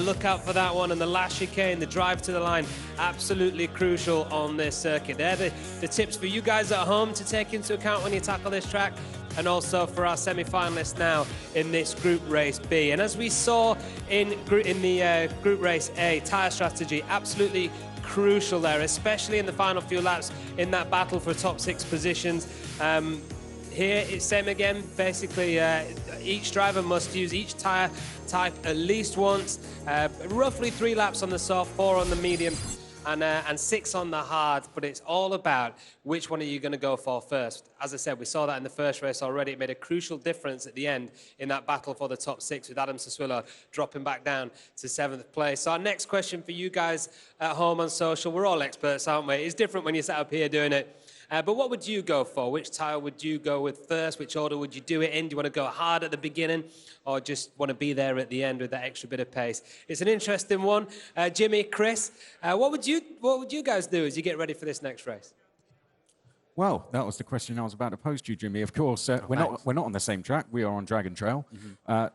look out for that one, and the last chicane, the drive to the line, absolutely crucial on this circuit. They're the tips for you guys at home to take into account when you tackle this track. and also for our semi-finalists now in this Group Race B. And as we saw in the Group Race A, tyre strategy absolutely crucial there, especially in the final few laps in that battle for top 6 positions. Here it's same again. Basically, each driver must use each tyre type at least once. Roughly 3 laps on the soft, 4 on the medium, and 6 on the hard. But it's all about which one are you going to go for first. As I said, we saw that in the first race already. It made a crucial difference at the end in that battle for the top 6, with Adam Sassuolo dropping back down to 7th place. So our next question for you guys at home on social, we're all experts, aren't we? It's different when you're sat up here doing it. But what would you go for? Which tyre would you go with first? Which order would you do it in? Do you want to go hard at the beginning or just want to be there at the end with that extra bit of pace? It's an interesting one. Jimmy, Chris, what would you guys do as you get ready for this next race? Well, that was the question I was about to pose to you, Jimmy. Of course, we're not on the same track. We are on Dragon Trail.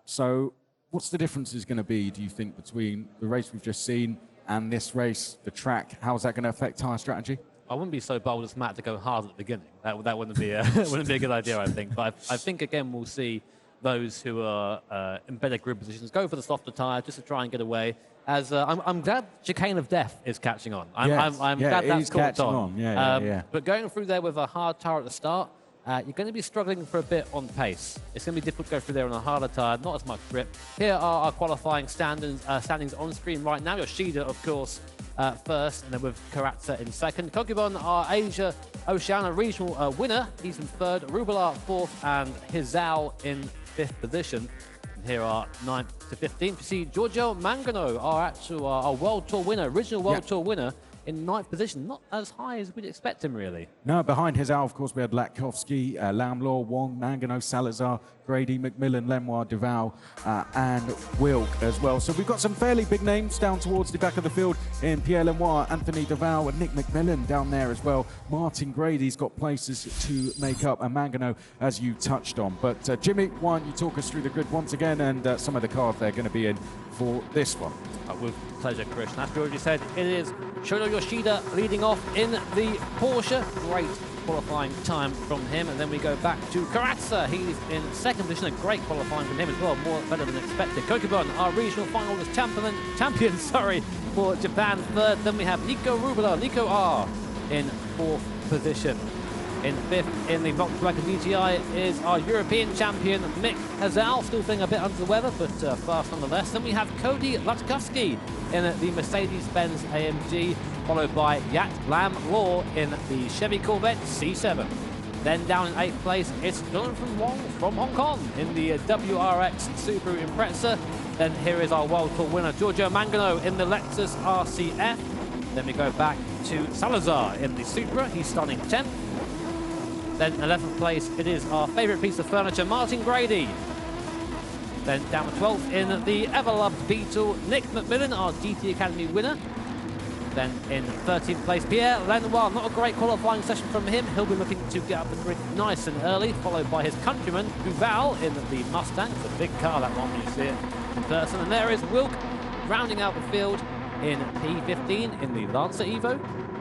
So what's the differences going to be, do you think, between the race we've just seen and this race, the track? How is that going to affect tyre strategy? I wouldn't be so bold as Matt to go hard at the beginning. That wouldn't be a wouldn't be a good idea, I think. But I think again we'll see those who are in better grid positions go for the softer tyre just to try and get away. As I'm glad Chicane of Death is catching on. I'm glad that's caught on. But going through there with a hard tyre at the start, you're going to be struggling for a bit on pace. It's going to be difficult to go through there on a harder tyre, not as much grip. Here are our qualifying standings on screen right now. Yoshida, of course, first, and then with Karatsa in second. Kokibon, our Asia Oceania regional winner. He's in third. Rubelar fourth, and Hizao in 5th position. And here are 9th to 15th. You see Giorgio Mangano, our World Tour winner, original World Tour winner, in 9th position. Not as high as we'd expect him, really. No, behind Hizao, of course, we had Latkovsky, Lamlaw, Wong, Mangano, Salazar, Grady, McMillan, Lenoir, Duval, and Wilk as well. So we've got some fairly big names down towards the back of the field in Pierre Lenoir, Anthony Duval, and Nick McMillan down there as well. Martin Grady's got places to make up, and Mangano, as you touched on. But Jimmy, why don't you talk us through the grid once again and some of the cars they're going to be in for this one? With pleasure, Chris. As we already said, it is Shono Yoshida leading off in the Porsche. Great qualifying time from him. And then we go back to Karatsa. He's in 2nd position. A great qualifying from him as well. Better than expected. Kokibon, our regional finalist champion, for Japan, 3rd. Then we have Nico Rubala, Nico R, in 4th position. In 5th in the Volkswagen VGI is our European champion, Mick Hazal, still feeling a bit under the weather, but fast nonetheless. Then we have Cody Latkovsky in the Mercedes-Benz AMG, followed by Yat Lam Law in the Chevy Corvette C7. Then down in 8th place, it's Jonathan Wong from Hong Kong in the WRX Subaru Impreza. Then here is our World Tour winner, Giorgio Mangano, in the Lexus RCF. Then we go back to Salazar in the Supra. He's starting 10th. Then 11th place, it is our favourite piece of furniture, Martin Grady. Then down to 12th in the ever-loved Beetle, Nick McMillan, our GT Academy winner. Then in 13th place, Pierre Lenoir. Not a great qualifying session from him. He'll be looking to get up the grid nice and early, followed by his countryman, Duval, in the Mustang. It's a big car, that one, when you see it in person. And there is Wilk, rounding out the field in P15 in the Lancer Evo.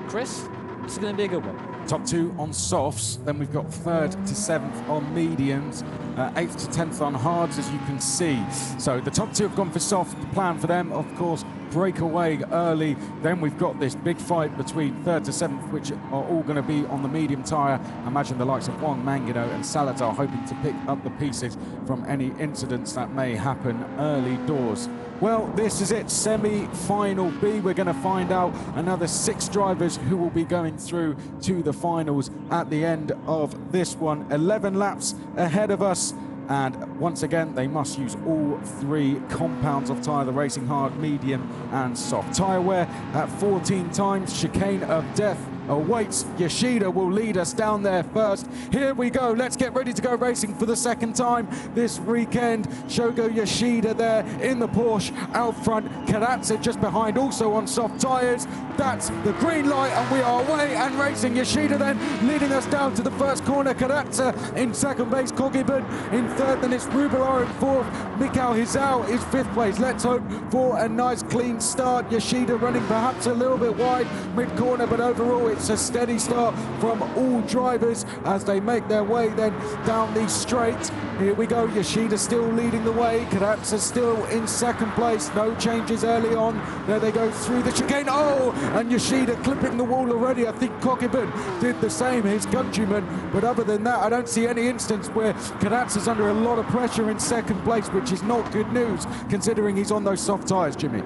Chris, this is going to be a good one. Top 2 on softs, then we've got 3rd to 7th on mediums, 8th to 10th on hards, as you can see. So the top 2 have gone for soft. The plan for them, of course, break away early. Then we've got this big fight between 3rd to 7th, which are all going to be on the medium tyre. Imagine the likes of Wong, Mangano and Salazar hoping to pick up the pieces from any incidents that may happen early doors. Well, this is it, semi-final B. We're going to find out another 6 drivers who will be going through to the finals at the end of this one. 11 laps ahead of us. And once again, they must use all 3 compounds of tyre, the racing hard, medium and soft. Tyre wear at 14 times. Chicane of Death awaits. Yoshida will lead us down there first. Here we go. Let's get ready to go racing for the 2nd time this weekend. Shogo Yoshida there in the Porsche out front. Karatsa just behind, also on soft tyres. That's the green light, and we are away and racing. Yoshida then leading us down to the first corner. Karatsa in 2nd place. Kogiben in 3rd. Then it's Rubelar in 4th. Mikhail Hizao is 5th place. Let's hope for a nice clean start. Yoshida running perhaps a little bit wide mid-corner, but overall it's It's a steady start from all drivers as they make their way then down the straight. Here we go, Yoshida still leading the way. Karatsa still in second place. No changes early on. There they go through the chicane. Oh, and Yoshida clipping the wall already. I think Kokibun did the same, his countryman. But other than that, I don't see any instance where Karatsa's under a lot of pressure in second place, which is not good news, considering he's on those soft tyres, Jimmy.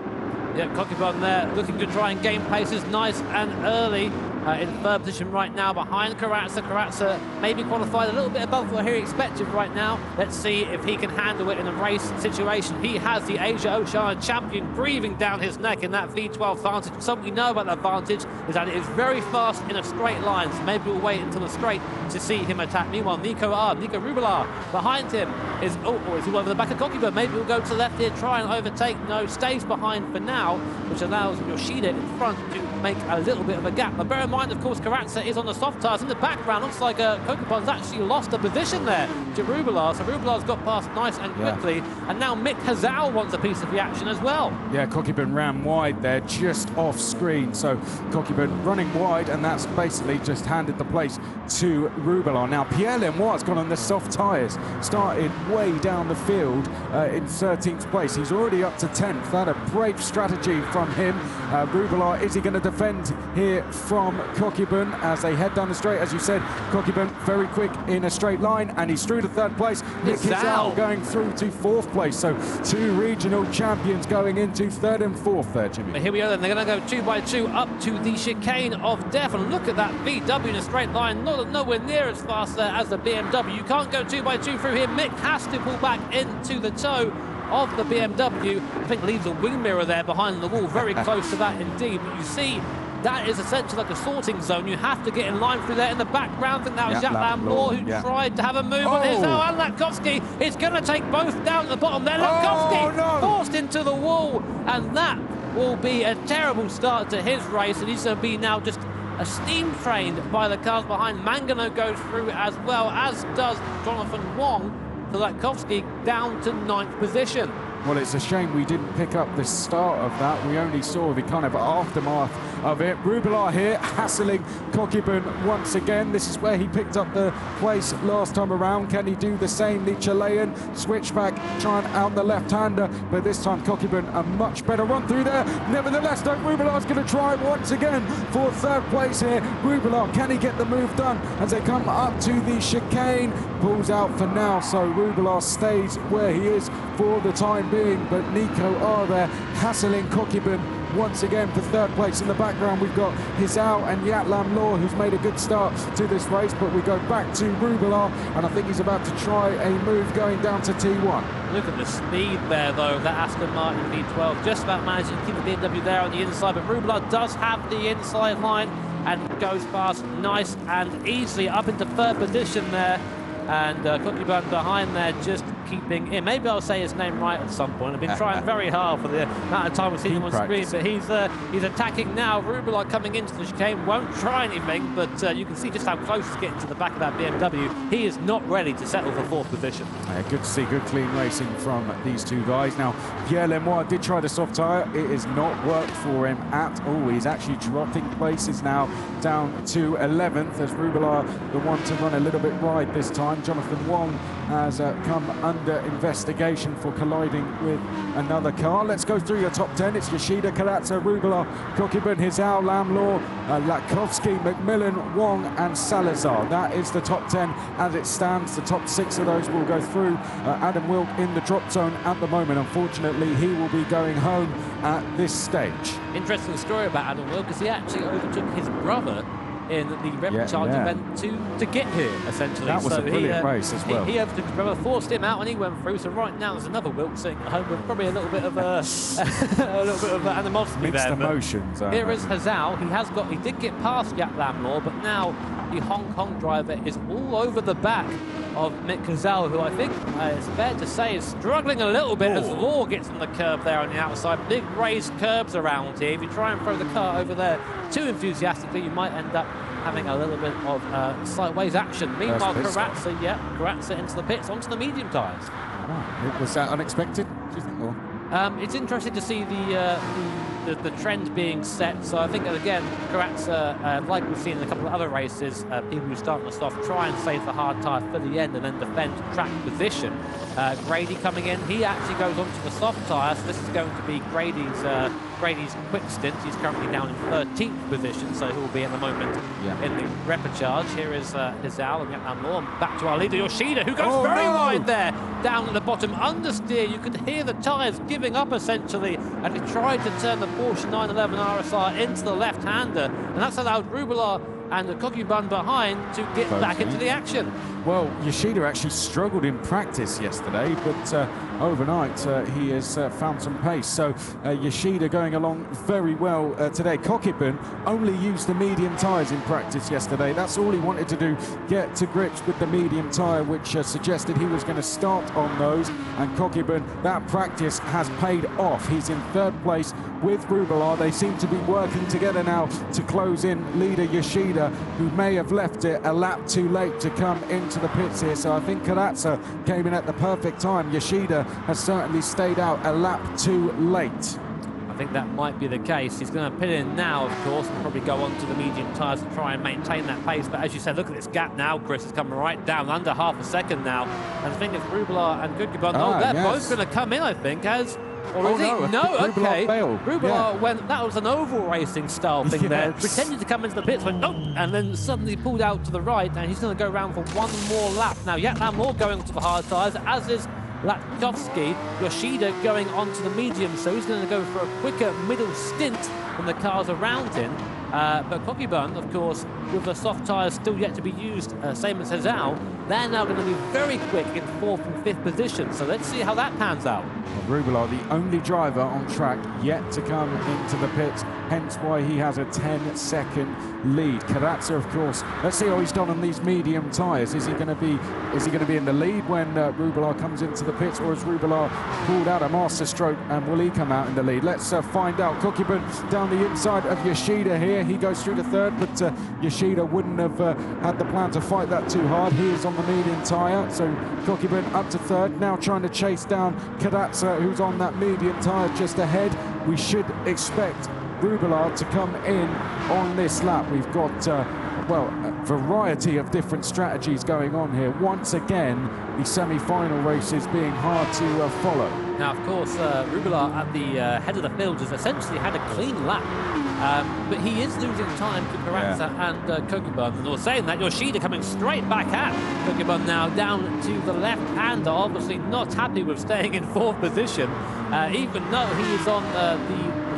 Yeah, Kokibun there looking to try and gain paces nice and early. In third position right now behind Karatsa. Karatsa maybe qualified a little bit above what he expected right now. Let's see if he can handle it in a race situation. He has the Asia Oceania champion breathing down his neck in that V12 Vantage. Something we know about that Vantage is that it is very fast in a straight line, so maybe we'll wait until the straight to see him attack. Meanwhile, Nico Rubelar behind him is, is he over the back of Kokibun? Maybe we'll go to the left here, try and overtake. No, stays behind for now, which allows Yoshida in front to make a little bit of a gap. But bear in mind, of course, Karatsa is on the soft tyres. In the background, looks like Kokibun's actually lost a position there to Rubelar. So Rubelar's got past nice and quickly. Yeah. And now Mick Hazal wants a piece of the action as well. Yeah, Kokibun ran wide there, just off screen. So Kokibun running wide, and that's basically just handed the place to Rubelar. Now, Pierre Lemoire's gone on the soft tyres, started way down the field in 13th place. He's already up to 10th. That a brave strategy from him. Rubelar, is he going to defend here from Kokibun as they head down the straight? As you said, Kokibun very quick in a straight line, and he's through to third place. Mick Hazal going through to fourth place. So two regional champions going into third and fourth there, Jimmy. But here we go then. They're going to go 2 by 2 up to the chicane of death. And look at that VW in a straight line. Nowhere near as fast there as the BMW. You can't go 2 by 2 through here. Mick has to pull back into the toe of the BMW. I think leaves a wing mirror there behind the wall. Very close to that indeed. But you see, that is essentially like a sorting zone. You have to get in line through there. In the background, I think that was Jack Lambour who tried to have a move on his. Oh, and Latkovsky is going to take both down at the bottom there. Latkovsky forced into the wall, and that will be a terrible start to his race, and he's going to be now just a steam trained by the cars behind. Mangano goes through as well, as does Jonathan Wong. So Latkovsky down to 9th position. Well, it's a shame we didn't pick up the start of that. We only saw the kind of aftermath of it. Rubelar here hassling Kokibun once again. This is where he picked up the place last time around. Can he do the same? The Chilean switchback trying out the left-hander, but this time Kokibun a much better run through there. Nevertheless, though, Rubelar's going to try once again for third place here. Rubelar, can he get the move done as they come up to the chicane? Pulls out for now, so Rubelar stays where he is for the time being, but Nico are there hassling Kokibun once again for third place. In the background, we've got Hazal and Yatlam Law, who's made a good start to this race, but we go back to Rubelar, and I think he's about to try a move going down to T1. Look at the speed there, though, that Aston Martin V12, just about managing to keep the BMW there on the inside, but Rubelar does have the inside line and goes past nice and easily up into third position there. And Kokibun behind there, just keeping in. Maybe I'll say his name right at some point. I've been trying very hard for the amount of time we've seen him on screen, but he's attacking now. Rubelar coming into the chicane, won't try anything, but you can see just how close he's getting to the back of that BMW. He is not ready to settle for fourth position. Good to see good clean racing from these two guys. Now, Pierre Lemoire did try the soft tyre. It has not worked for him at all. He's actually dropping places now down to 11th as Rubelar, the one to run a little bit wide this time. Jonathan Wong has come under investigation for colliding with another car. Let's go through your top 10. It's Yoshida, Karatsa, Rubelar, Kokibun, Hazal, Lamlaw, Latkovsky, McMillan, Wong and Salazar. That is the top 10 as it stands. The top 6 of those will go through. Adam Wilk in the drop zone at the moment. Unfortunately, he will be going home at this stage. Interesting story about Adam Wilk, because he actually overtook his brother in the Repechage event to get here, essentially. That was a brilliant race as well. He overtook his brother, forced him out, and he went through. So right now there's another Wilk sitting at home with probably a little bit of animosity mixed there. emotions. Here is Hazal. He did get past Jack Lamlaw, but now the Hong Kong driver is all over the back of Mick Hazal, who I think it's fair to say is struggling a little bit as Law gets on the curb there on the outside. Big raised curbs around here. If you try and throw the car over there too enthusiastically, you might end up having a little bit of sideways action. Meanwhile, Karatsa into the pits, onto the medium tyres. Was that unexpected, do you think? Or? It's interesting to see the the trend being set. So I think that, again, Karatsa, like we've seen in a couple of other races, people who start on the soft try and save the hard tyre for the end and then defend track position. Grady coming in, he actually goes onto the soft tyre, so this is going to be Grady's quick stint. He's currently down in 13th position, so he'll be at the moment in the repechage. Here is Hizal and Vietnam Law. Back to our leader, Yoshida, who goes very wide there. Down at the bottom, understeer. You could hear the tyres giving up, essentially, and he tried to turn the Porsche 911 RSR into the left-hander, and that's allowed Rubelar and the Kokubun behind to get back into the action. Well, Yoshida actually struggled in practice yesterday, but overnight he has found some pace. So Yoshida going along very well today. Kokubun only used the medium tyres in practice yesterday. That's all he wanted to do, get to grips with the medium tyre, which suggested he was going to start on those. And Kokubun, that practice has paid off. He's in third place with Rubelar. They seem to be working together now to close in leader Yoshida, who may have left it a lap too late to come into the pits here. So I think Karatsa came in at the perfect time. Yoshida has certainly stayed out a lap too late. I think that might be the case. He's going to pit in now, of course, and probably go on to the medium tyres to try and maintain that pace. But as you said, look at this gap now, Chris. It's come right down, under half a second now. And I think it's Rubelar and Kokubun. They're both going to come in, I think, as... Or is he? No, okay. Rubelar went, that was an oval racing style thing there. Pretended to come into the pits, went nope, and then suddenly pulled out to the right, and he's going to go around for one more lap. Now, Vietnam Law going onto the hard tyres, as is Latkovsky. Yoshida going onto the medium, so he's going to go for a quicker middle stint than the cars around him. But Kokubun, of course, with the soft tyres still yet to be used, same as Hizal, they're now going to be very quick in 4th and 5th position. So let's see how that pans out. Rubelar, the only driver on track yet to come into the pits, hence why he has a 10-second lead. Karatsa, of course, let's see how he's done on these medium tyres. Is he going to be in the lead when Rubelar comes into the pits, or has Rubelar pulled out a master stroke and will he come out in the lead? Let's find out. Kokubun down the inside of Yoshida here. He goes through to third, but Yoshida wouldn't have had the plan to fight that too hard. He is on the medium tyre, so Kokubun up to third, now trying to chase down Karatsa, who's on that medium tyre just ahead. We should expect Rubelar to come in on this lap. We've got, well, a variety of different strategies going on here. Once again, the semi-final race is being hard to follow. Now, of course, Rubelar at the head of the field has essentially had a clean lap. But he is losing time to Karatsa and Kokubun. And I was saying that Yoshida coming straight back at Kokubun now, down to the left-hander, obviously not happy with staying in 4th position, even though he is on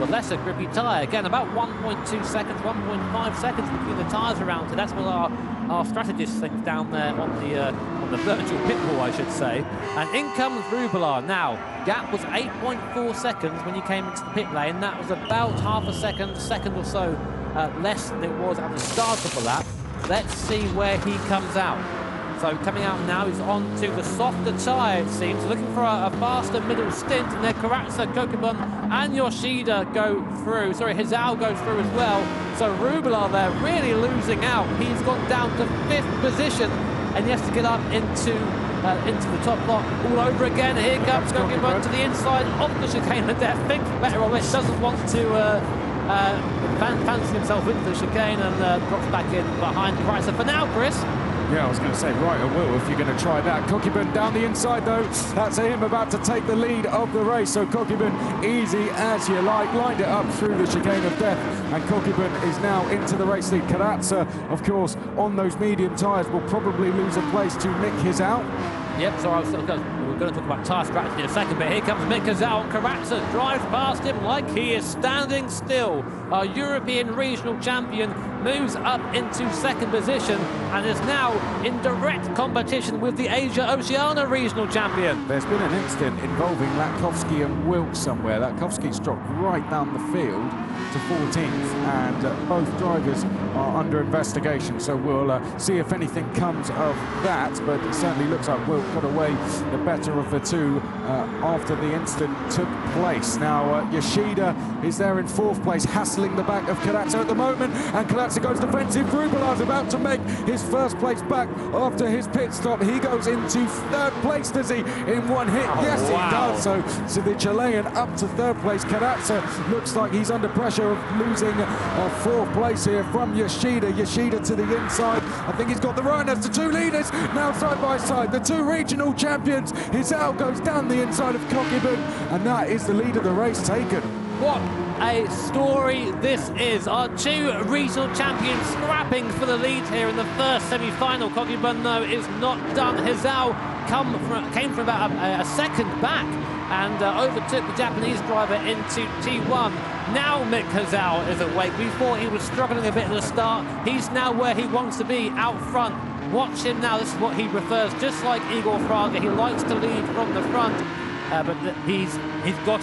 the lesser grippy tyre. Again, about 1.2 seconds, 1.5 seconds between the tyres around here. That's what our strategist thinks down there on the virtual pit wall, I should say. And in comes Rubelar. Now, gap was 8.4 seconds when he came into the pit lane. That was about half a second or so less than it was at the start of the lap. Let's see where he comes out. So coming out now, he's on to the softer tyre, it seems, looking for a faster middle stint, and then Karatsa, Kokubun and Yoshida go through. Sorry, Hizal goes through as well. So Rubelar there really losing out. He's gone down to 5th position, and he has to get up into the top block all over again. Here comes Kokubun to the inside of the chicane of death. Thinks better of it, doesn't want to fancy himself into the chicane, and drops back in behind Karatsa. For now, Chris. Yeah, I was going to say, right, I will if you're going to try that. Kokubun down the inside, though. That's him about to take the lead of the race. So Kokubun, easy as you like, lined it up through the chicane of death. And Kokubun is now into the race lead. Karatsa, of course, on those medium tyres, will probably lose a place to Mick Hizal. Yep, so we're going to talk about tyre strategy in a second, but here comes Mick Hizal, and Karatsa drives past him like he is standing still. Our European regional champion moves up into 2nd position and is now in direct competition with the Asia-Oceania regional champion. There's been an incident involving Latkovsky and Wilk somewhere. Latkovsky's dropped right down the field. to 14th, and both drivers are under investigation. So we'll see if anything comes of that, but it certainly looks like Wilt got away the better of the two after the incident took place. Now Yoshida is there in 4th place, hassling the back of Karatsa at the moment, and Karatsa goes defensive. Grubelar's about to make his 1st place back after his pit stop. He goes into 3rd place, does he, in one hit? Yes, he does. So the Chilean up to 3rd place. Karatsa looks like he's under pressure of losing 4th place here from Yoshida. Yoshida to the inside. I think he's got the rightness. The two leaders now side by side. The two regional champions. Hizao goes down the inside of Kokibun, and that is the lead of the race taken. What a story this is. Our two regional champions scrapping for the lead here in the first semi-final. Kokibun, though, is not done. Hizao came from about a second back and overtook the Japanese driver into T1. Now Mick Hizao is awake. We thought he was struggling a bit at the start. He's now where he wants to be, out front. Watch him now. This is what he prefers. Just like Igor Fraga, he likes to lead from the front, but he's got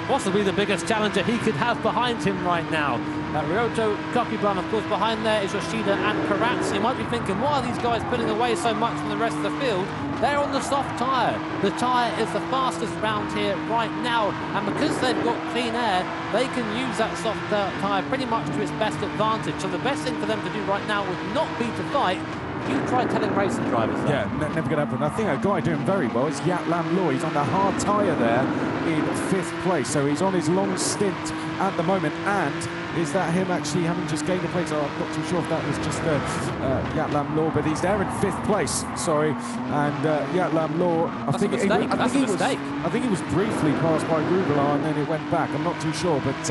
possibly the biggest challenger he could have behind him right now. Ryoto Kokibun, of course, behind there is Yoshida and Karatsa. You might be thinking, why are these guys pulling away so much from the rest of the field? They're on the soft tyre. The tyre is the fastest round here right now, and because they've got clean air, they can use that soft tyre pretty much to its best advantage. So the best thing for them to do right now would not be to fight. You try telling racing drivers that. Yeah, never going to happen. I think a guy doing very well is Yat Lam Law. He's on the hard tyre there in 5th place, so he's on his long stint at the moment. And is that him actually having just gained a place? Oh, I'm not too sure if that was just Yat Lam Law, but he's there in 5th place. Sorry, and Yat Lam Law. I think he was briefly passed by Grubelar, and then it went back. I'm not too sure, but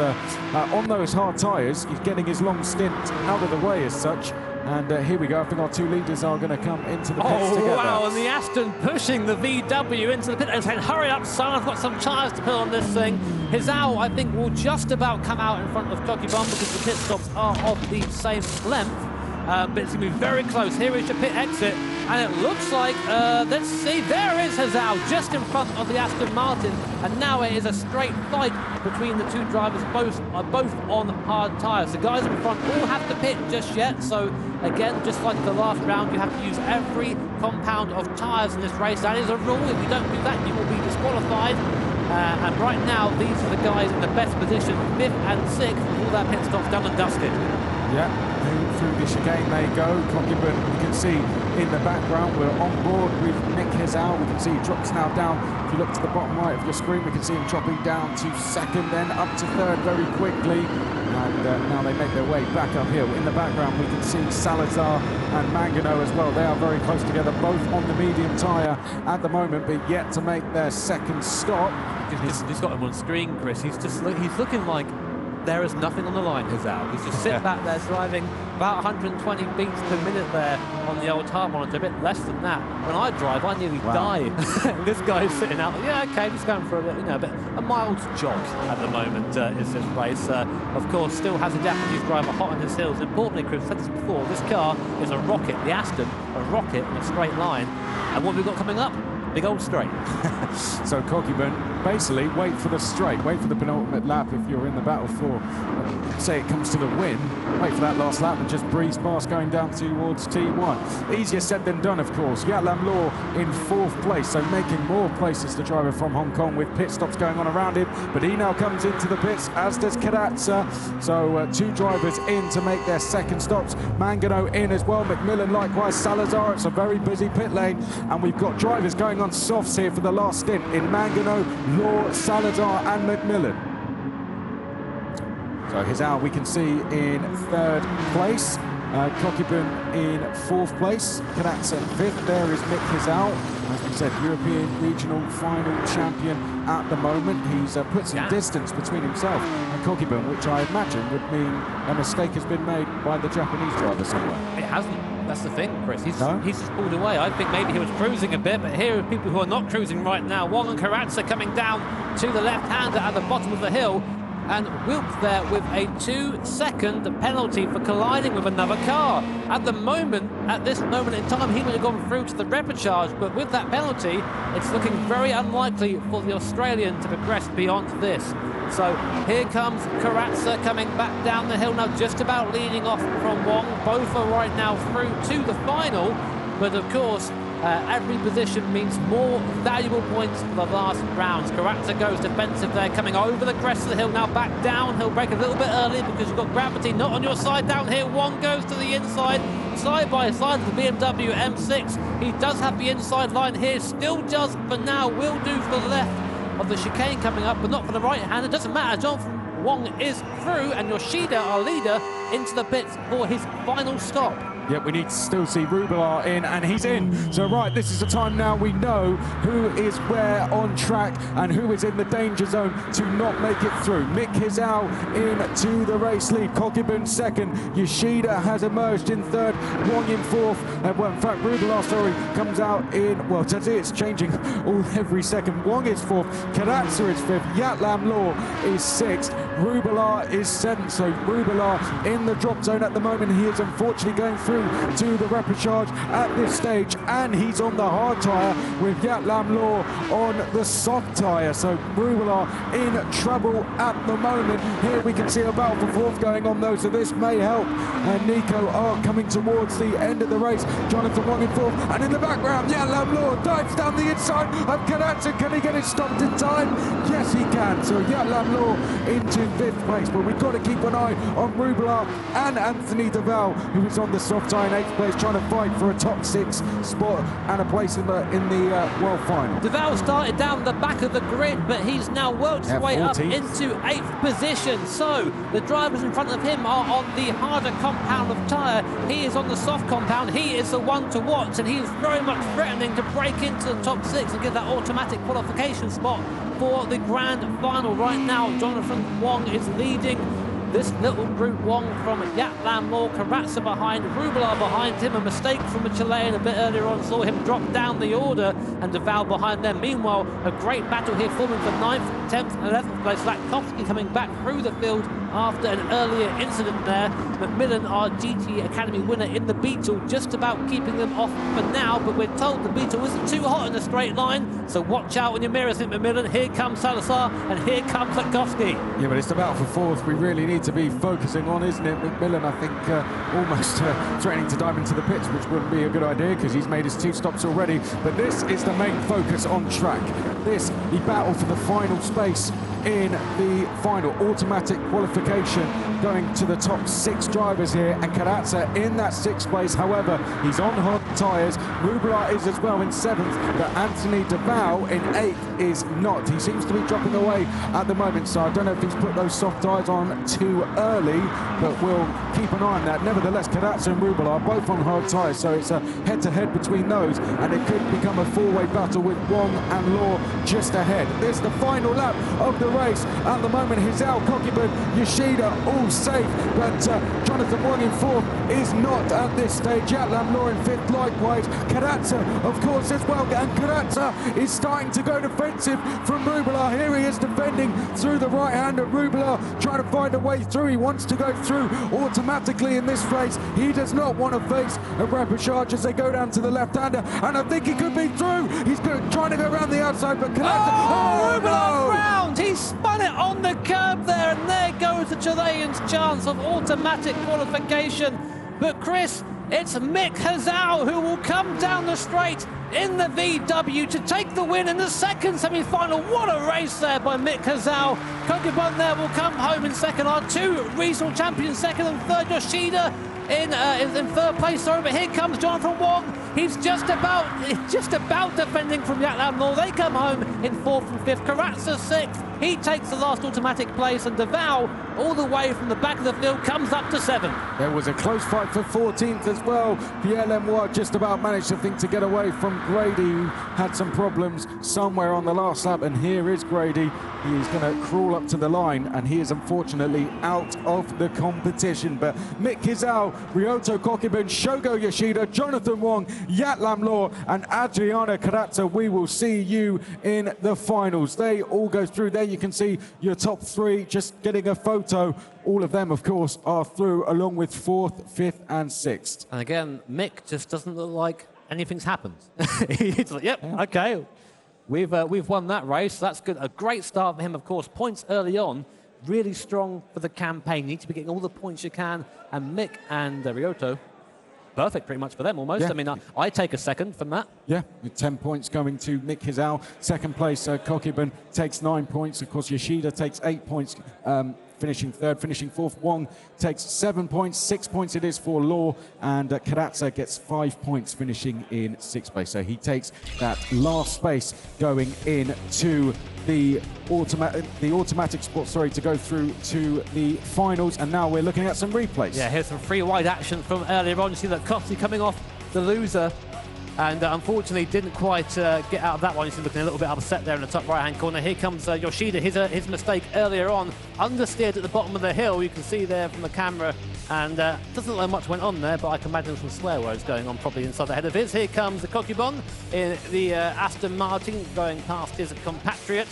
on those hard tyres, he's getting his long stint out of the way as such. And here we go. I think our two leaders are going to come into the pits together. Oh, wow. And the Aston pushing the VW into the pit and saying, hurry up, son, I've got some tyres to put on this thing. Hizao, I think, will just about come out in front of Kokibun because the pit stops are of the same length. But it's going to be very close. Here is your pit exit. And it looks like, let's see, there is Hizao just in front of the Aston Martin. And now it is a straight fight between the two drivers, both on hard tyres. The guys in front all have to pit just yet. So again, just like the last round, you have to use every compound of tyres in this race. That is a rule. If you don't do that, you will be disqualified. And right now, these are the guys in the best position, 5th and 6th, with all that pit stops done and dusted. Yeah, through the chicane they go. Kokibun, you can see in the background, we're on board with Mick Hizao. We can see he drops now down. If you look to the bottom right of your screen, we can see him dropping down to 2nd, then up to 3rd very quickly. And now they make their way back uphill. In the background, we can see Salazar and Mangano as well. They are very close together, both on the medium tyre at the moment, but yet to make their 2nd stop. He's got him on screen, Chris. He's looking like there is nothing on the line, Hizao. He's just sitting back there driving about 120 beats per minute there on the old heart monitor, a bit less than that. When I drive, I nearly die. This guy's sitting out, yeah, okay, just going for a bit, a mild jog at the moment is this race. Of course, still has a Japanese driver hot on his heels. Importantly, Chris, I've said this before, this car is a rocket, the Aston, a rocket in a straight line. And what have we got coming up? Big old straight. So Kokibun, basically, wait for the straight, wait for the penultimate lap if you're in the battle for, say it comes to the win, wait for that last lap and just breeze past going down towards T1. Easier said than done, of course. Yat Lam Law in 4th place, so making more places, the driver from Hong Kong, with pit stops going on around him, but he now comes into the pits, as does Karatsa. So two drivers in to make their 2nd stops. Mangano in as well, McMillan likewise, Salazar. It's a very busy pit lane, and we've got drivers going on softs here for the last stint in Mangano, Law, Salazar and McMillan. So Hizao we can see in 3rd place, Kokibun in 4th place, Karatsa 5th. There is Mick Hizao, as we said, European Regional Final Champion at the moment. He's put some distance between himself and Kokibun, which I imagine would mean a mistake has been made by the Japanese driver somewhere. It hasn't. That's the thing, Chris. He's just pulled away. I think maybe he was cruising a bit, but here are people who are not cruising right now. Wong and Karatsa coming down to the left-hander at the bottom of the hill. and Wilk there with a 2-second penalty for colliding with another car. At this moment in time, he would have gone through to the repechage, but with that penalty, it's looking very unlikely for the Australian to progress beyond this. So here comes Karatsa coming back down the hill now, just about leading off from Wong. Both are right now through to the final, but of course, every position means more valuable points for the last rounds. Karatsa goes defensive there, coming over the crest of the hill, now back down. He'll break a little bit early because you've got gravity not on your side down here. Wong goes to the inside, side by side with the BMW M6. He does have the inside line here, still just for now, will do for the left of the chicane coming up, but not for the right hand. It doesn't matter, Jonathan Wong is through, and Yoshida, our leader, into the pits for his final stop. Yep, we need to still see Rubelar in, and he's in. So, right, this is the time now we know who is where on track and who is in the danger zone to not make it through. Mick Hizao into the race lead. Kokibun second. Yoshida has emerged in third. Wong in fourth. Well, in fact, Rubelar, comes out in, well, it's changing every second. Wong is fourth. Karatsa is fifth. Yatlam Law is sixth. Rubelar is seventh. So, Rubelar in the drop zone at the moment. He is unfortunately going through to the repechage at this stage, and he's on the hard tyre with Yatlam Law on the soft tyre. So Rubelar in trouble at the moment. Here we can see a battle for fourth going on though, so this may help. And Nico are coming towards the end of the race. Jonathan Wong in fourth, and in the background Yatlam Law dives down the inside of Karatsa. Can he get it stopped in time? Yes, he can. So Yatlam Law into fifth place, but we've got to keep an eye on Rubelar and Anthony Deval, who is on the soft tyre in eighth place, trying to fight for a top 6 spot and a place in the World Final. Deval started down the back of the grid, but he's now worked his way up into 8th position. So the drivers in front of him are on the harder compound of tyre. He is on the soft compound. He is the one to watch, and he is very much threatening to break into the top 6 and get that automatic qualification spot for the grand final. Right now, Jonathan Wong is leading this little group. Wong from Yatlam Law, Karatsa behind, Rubelar behind him. A mistake from a Chilean a bit earlier on saw him drop down the order, and Deval behind them. Meanwhile, a great battle here forming for 9th, 10th and 11th place. Latkovsky coming back through the field after an earlier incident there. McMillan, our GT Academy winner in the Beetle, just about keeping them off for now, but we're told the Beetle isn't too hot in the straight line, so watch out on your mirrors, McMillan. Here comes Salazar, and here comes Latkovsky. Yeah, but it's the battle for fourth we really need to be focusing on, isn't it? McMillan, I think, almost threatening to dive into the pits, which wouldn't be a good idea because he's made his 2 stops already. But this is the main focus on track. This, the battle for the final space in the final automatic qualification, going to the top 6 drivers here, and Karatsa in that 6th place. However, he's on hard tyres. Rubelar is as well in 7th, but Anthony Deval in 8th is not. He seems to be dropping away at the moment, so I don't know if he's put those soft tyres on too early, but we'll keep an eye on that. Nevertheless, Karatsa and Rubelar are both on hard tyres, so it's a head-to-head between those, and it could become a 4-way battle with Wong and Law just ahead. This is the final lap of the race. At the moment, Hizao, Kokibun, Yoshida all safe, but Jonathan Wong in 4th is not at this stage. Yatlam Law in 5th likewise. Karatsa, of course, as well, and Karatsa is starting to go defensive from Rubelar. Here he is defending through the right hand of Rubelar, trying to find a way through. He wants to go through automatically in this race. He does not want to face a repechage as they go down to the left-hander, and I think he could be through. He's trying to go around the outside, but Karatsa... Rubelar round! He spun it on the curb there, and there goes the Chilean's chance of automatic qualification. But Chris, it's Mick Hizao who will come down the straight in the VW to take the win in the second semi-final. What a race there by Mick Hizao. Kokibun there will come home in second. Our 2 regional champions second and third. Yoshida in 3rd place, sorry, but here comes Jonathan Wong. He's just about defending from Yatlam Law. They come home in 4th and 5th. Karatsa 6th. He takes the last automatic place, and Deval all the way from the back of the field, comes up to 7. There was a close fight for 14th as well. Pierre Lemoire just about managed to get away from Grady, who had some problems somewhere on the last lap. And here is Grady. He is going to crawl up to the line, and he is unfortunately out of the competition. But Mick Kizao, Ryoto Kokibun, Shogo Yoshida, Jonathan Wong, Yat Lam Law, and Adriana Carazza, we will see you in the finals. They all go through. There you can see your top 3 just getting a photo. All of them, of course, are through, along with 4th, 5th, and 6th. And again, Mick just doesn't look like anything's happened. He's like, yep, okay. We've won that race. That's good. A great start for him, of course. Points early on, really strong for the campaign. You need to be getting all the points you can. And Mick and Ryoto, perfect pretty much for them almost. Yeah. I mean, I take a second from that. Yeah, with 10 points going to Mick Kizao. Second place, Kokibun takes 9 points. Of course, Yoshida takes 8 points, finishing 3rd. Finishing 4th, Wong takes 7 points. 6 points it is for Law, and Carazza gets 5 points, finishing in 6th place. So he takes that last space going into the automatic sport, to go through to the finals. And now we're looking at some replays. Yeah, here's some free wide action from earlier on. You see that Costi coming off the loser, and unfortunately didn't quite get out of that one. He's looking a little bit upset there in the top right-hand corner. Here comes Yoshida, his mistake earlier on. Understeered at the bottom of the hill, you can see there from the camera, and doesn't look like much went on there, but I can imagine some swear words going on probably inside the head of his. Here comes the Kokibun in the Aston Martin, going past his compatriot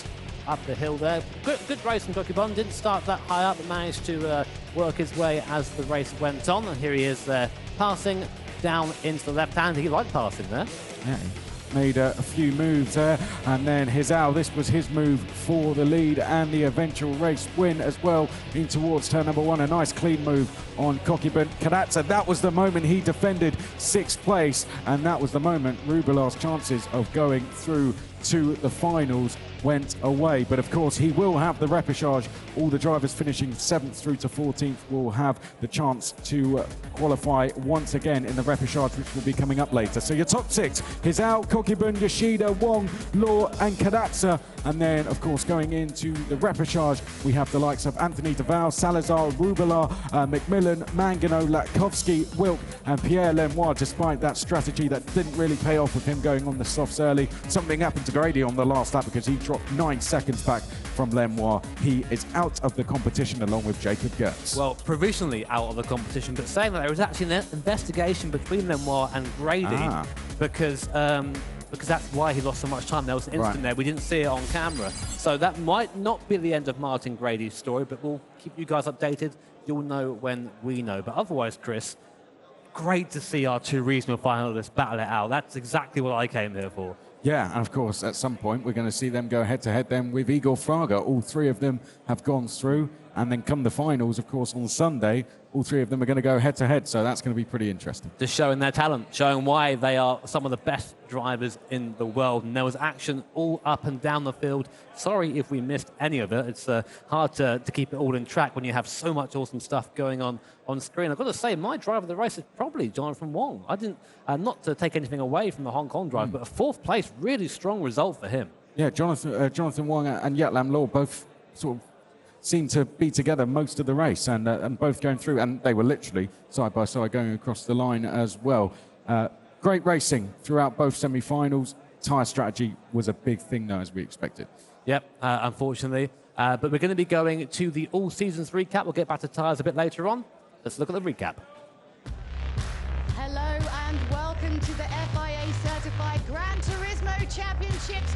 up the hill there. Good race from Kokibun. Didn't start that high up, but managed to work his way as the race went on. And here he is there, passing down into the left hand. He liked passing there. Yeah, he made a few moves there, and then Hizao, this was his move for the lead and the eventual race win as well, in towards turn number 1. A nice clean move on Kokibun. Carazza, that was the moment he defended 6th place, and that was the moment Rubilar's chances of going through to the finals went away. But of course, he will have the repechage. All the drivers finishing 7th through to 14th will have the chance to qualify once again in the repechage, which will be coming up later. So your top 6, Hizao, Kokibun, Yoshida, Wong, Law, and Carazza. And then, of course, going into the repechage, we have the likes of Anthony Deval, Salazar, Rubilar, McMillan, Mangano, Latkovsky, Wilk, and Pierre Lemoire. Despite that strategy that didn't really pay off with him going on the softs early, something happened to Grady on the last lap because he dropped 9 seconds back from Lemoire. He is out of the competition along with Jacob Gertz. Well, provisionally out of the competition, but saying that there was actually an investigation between Lemoire and Grady because that's why he lost so much time. There was an incident there. We didn't see it on camera. So that might not be the end of Martin Grady's story, but we'll keep you guys updated. You'll know when we know. But otherwise, Chris, great to see our 2 regional finalists battle it out. That's exactly what I came here for. Yeah, and of course, at some point, we're going to see them go head-to-head then with Igor Fraga. All 3 of them have gone through. And then come the finals, of course, on Sunday, all 3 of them are going to go head-to-head. So that's going to be pretty interesting. Just showing their talent, showing why they are some of the best drivers in the world. And there was action all up and down the field. Sorry if we missed any of it. It's hard to keep it all in track when you have so much awesome stuff going on screen. I've got to say, my driver of the race is probably Jonathan Wong. I didn't, not to take anything away from the Hong Kong drive, but a 4th place, really strong result for him. Yeah, Jonathan Wong and Yat Lam Law both sort of seemed to be together most of the race, and both going through, and they were literally side by side going across the line as well. Great racing throughout both semi-finals. Tyre strategy was a big thing, though, as we expected. Yep, unfortunately. But we're going to be going to the all seasons recap. We'll get back to tyres a bit later on. Let's look at the recap. Hello and welcome to the FIA certified Gran Turismo Championships.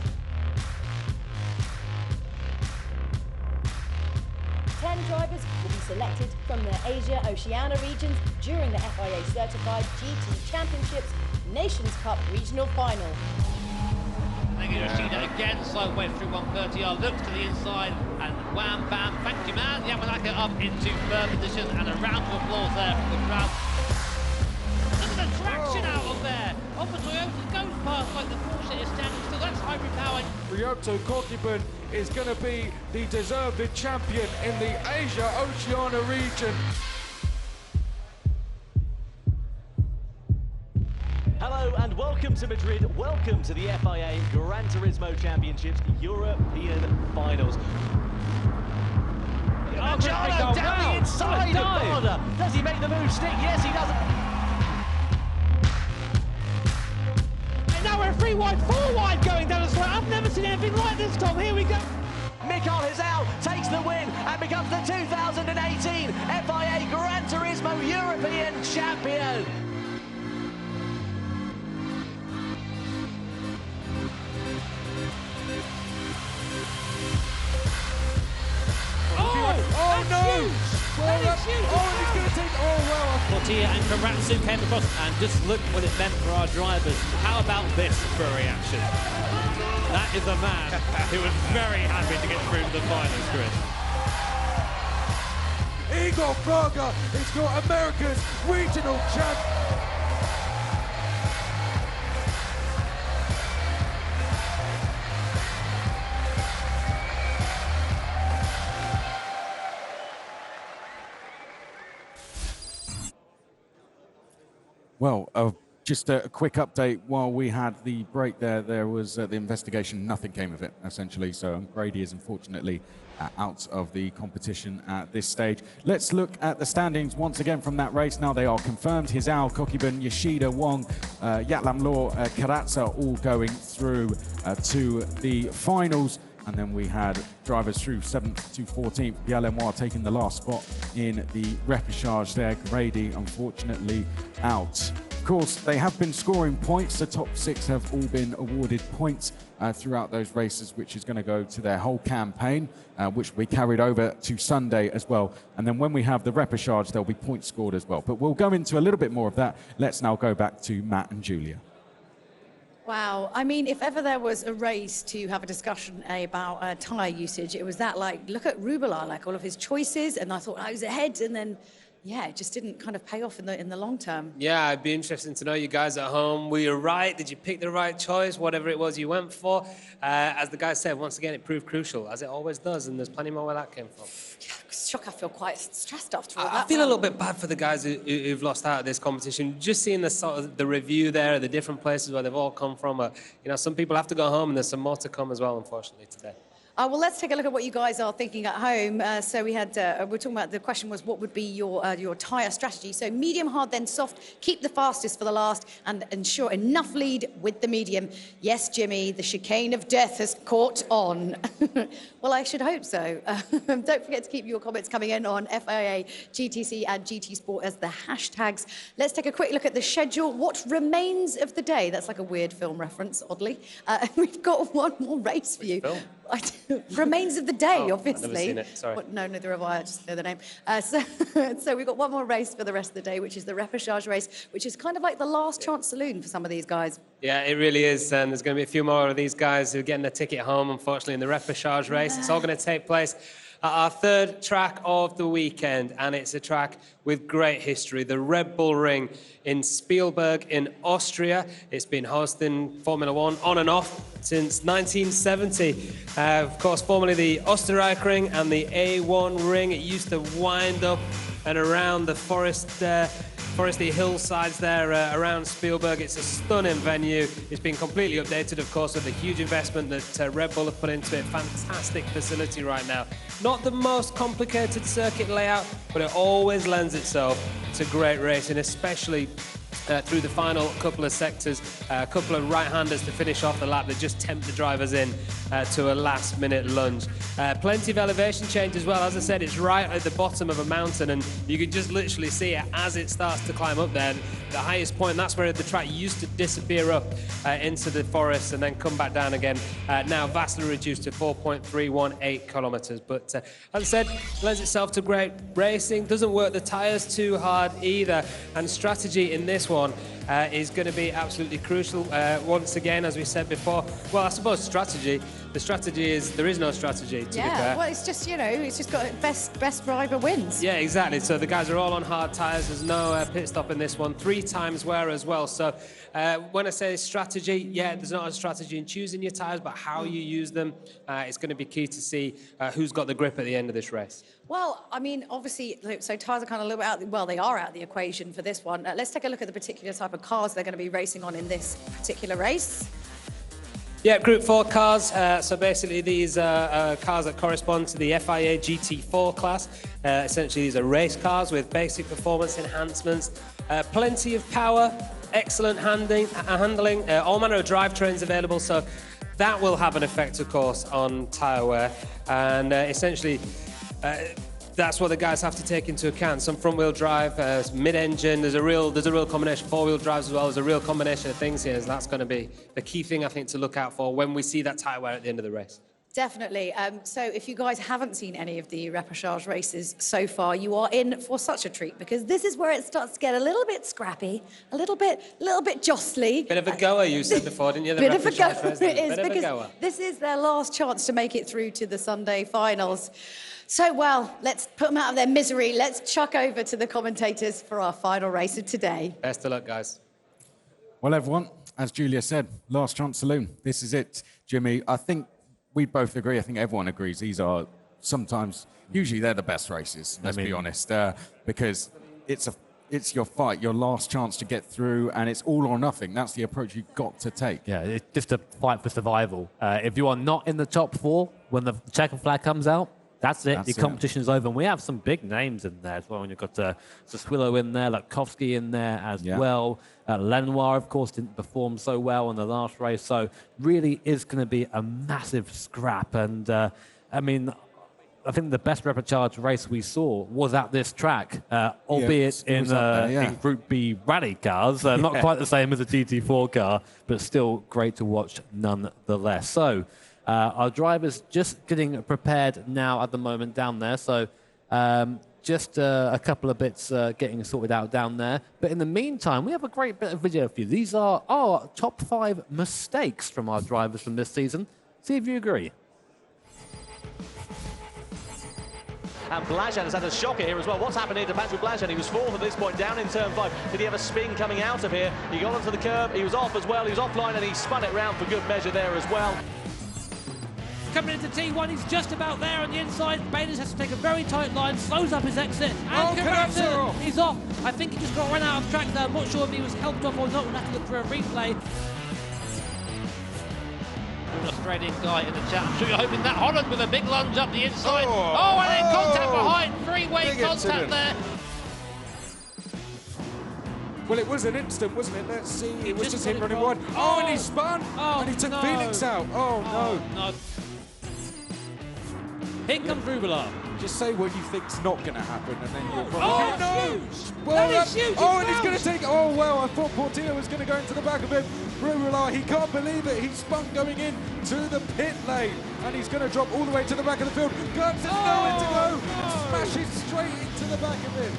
10 drivers will be selected from the Asia-Oceania regions during the FIA Certified GT Championships Nations Cup Regional Final. Yoshida again, sideways through 130R, looks to the inside, and wham, bam, thank you, man. Yamanaka up into third position, and a round of applause there from the crowd. Look at the traction out of there. Off the Toyota goes past like the Porsche is standing still. That's hybrid power. Ryoto Kokibun is going to be the deserved champion in the Asia-Oceania region. Hello and welcome to Madrid. Welcome to the FIA Gran Turismo Championships European Finals. Giancarlo down the inside of Border. Does he make the move stick? Yes, he does. And now we're 3 wide, 4 wide going down the straight. I've never seen anything like this, Tom. Here we go. Michael is out, takes the win, and becomes the 2018 FIA Gran Turismo European champion. Oh no! Well, he's going to take. Oh well. Portilla and Karatsu came across, and just look what it meant for our drivers. How about this for a reaction? That is a man who was very happy to get through to the finals, Chris. Igor Fraga is your America's regional champ. Well, just a quick update. While we had the break there was the investigation. Nothing came of it, essentially. So Grady is unfortunately out of the competition at this stage. Let's look at the standings once again from that race. Now they are confirmed. Hizao, Kokibun, Yoshida, Wong, Yatlam Law, Karatsa all going through to the finals. And then we had drivers through 7th to 14th. Bialemois taking the last spot in the repechage there. Grady, unfortunately, out. Of course, they have been scoring points. The top 6 have all been awarded points throughout those races, which is going to go to their whole campaign, which will be carried over to Sunday as well. And then when we have the repechage, there'll be points scored as well. But we'll go into a little bit more of that. Let's now go back to Matt and Julia. Wow. I mean, if ever there was a race to have a discussion about tyre usage, it was that, like, look at Rubala, like all of his choices, and I thought I was ahead, and then, yeah, it just didn't kind of pay off in the long term. Yeah, it'd be interesting to know, you guys at home, were you right? Did you pick the right choice, whatever it was you went for? As the guy said, once again, it proved crucial, as it always does, and there's plenty more where that came from. Yeah, shock, I feel quite stressed after all that. I feel a little bit bad for the guys who've lost out at this competition. Just seeing the sort of the review there, the different places where they've all come from. You know, some people have to go home, and there's some more to come as well, unfortunately, today. Well, let's take a look at what you guys are thinking at home. So we had, we're talking about, the question was, what would be your tyre strategy? So medium, hard, then soft. Keep the fastest for the last and ensure enough lead with the medium. Yes, Jimmy, the chicane of death has caught on. Well, I should hope so. Don't forget to keep your comments coming in on FIA, GTC and GT Sport as the hashtags. Let's take a quick look at the schedule. What remains of the day? That's like a weird film reference, oddly. We've got one more race for you. Remains of the day, obviously. I've never seen it, sorry. No, neither have I just know the name. So we've got one more race for the rest of the day, which is the repechage race, which is kind of like the last chance saloon for some of these guys. Yeah, it really is, and there's going to be a few more of these guys who are getting their ticket home, unfortunately, in the repechage race. It's all going to take place at our third track of the weekend, and it's a track with great history, the Red Bull Ring in Spielberg in Austria. It's been hosting Formula One on and off since 1970. Of course, formerly the Österreich-Ring and the A1 Ring. It used to wind up and around the foresty hillsides there around Spielberg. It's a stunning venue. It's been completely updated, of course, with the huge investment that Red Bull have put into it. Fantastic facility right now. Not the most complicated circuit layout, but it always lends itself to great racing, especially through the final couple of sectors, a couple of right-handers to finish off the lap that just tempt the drivers in to a last-minute lunge. Plenty of elevation change as well. As I said, it's right at the bottom of a mountain, and you can just literally see it as it starts to climb up there. The highest point, that's where the track used to disappear up into the forest and then come back down again. Now vastly reduced to 4.318 kilometers. But as I said, lends itself to great racing. Doesn't work the tires too hard either. And strategy in this one is going to be absolutely crucial. Once again, as we said before, well, I suppose strategy. The strategy is there is no strategy, to be fair. Well, it's just, you know, it's just got best driver wins. Yeah, exactly. So the guys are all on hard tyres. There's no pit stop in this one. 3 times wear as well. So when I say strategy, yeah, there's not a strategy in choosing your tyres, but how you use them is going to be key to see who's got the grip at the end of this race. Well, I mean, obviously, so tyres are kind of a little bit out, well, they are out of the equation for this one. Let's take a look at the particular type of cars they're going to be racing on in this particular race. Yeah, Group 4 cars. So basically, these are cars that correspond to the FIA GT4 class. Essentially, these are race cars with basic performance enhancements, plenty of power, excellent handling, all manner of drivetrains available. So that will have an effect, of course, on tyre wear. And essentially, that's what the guys have to take into account. Some front-wheel drive, mid-engine. There's a real combination. Four-wheel drives as well. There's a real combination of things here. So that's going to be the key thing, I think, to look out for when we see that tyre wear at the end of the race. Definitely. So if you guys haven't seen any of the Repechage races so far, you are in for such a treat, because this is where it starts to get a little bit scrappy, a little bit jostly. Bit of a goer, you said before, didn't you? Bit of a goer it is, because this is their last chance to make it through to the Sunday finals. So, well, let's put them out of their misery. Let's chuck over to the commentators for our final race of today. Best of luck, guys. Well, everyone, as Julia said, last chance saloon. This is it, Jimmy. I think we both agree. I think everyone agrees. These are usually they're the best races, let's be honest, because it's your fight, your last chance to get through, and it's all or nothing. That's the approach you've got to take. Yeah, it's just a fight for survival. If you are not in the top 4 when the checkered flag comes out, that's it. The competition is over. And we have some big names in there as well. And you've got Saswillo in there, Latkovsky in there as well. Lenoir, of course, didn't perform so well in the last race. So really is going to be a massive scrap. And, I mean, I think the best Repechage race we saw was at this track, albeit in Group B rally cars. Not quite the same as a GT4 car, but still great to watch nonetheless. So our driver's just getting prepared now at the moment down there. So just a couple of bits getting sorted out down there. But in the meantime, we have a great bit of video for you. These are our top 5 mistakes from our drivers from this season. See if you agree. And Blajan has had a shocker here as well. What's happened here to Patrick Blajan? He was 4th at this point, down in turn 5. Did he have a spin coming out of here? He got onto the curb, he was off as well, he was offline, and he spun it round for good measure there as well. Coming into T1, he's just about there on the inside. Bayless has to take a very tight line, slows up his exit, and Karatu, he's off. I think he just got run out of track there. I'm not sure if he was helped off or not. We'll have to look for a replay. An Australian guy in the chat. I'm sure you're hoping that Holland with a big lunge up the inside. Oh, and then contact behind. Three-way contact there. Well, it was an instant, wasn't it? Let's see. It was just him running wide. Oh, and he spun. And he took Phoenix out. Oh, no. Here comes Rubila. Just say what you think's not going to happen, and then you'll probably... Oh, no! Well, that is huge! Oh, and he's going to take... Oh, well, I thought Portillo was going to go into the back of him. Rubila, he can't believe it. He spun going in to the pit lane, and he's going to drop all the way to the back of the field. Guns has nowhere to go. And smashes straight into the back of him.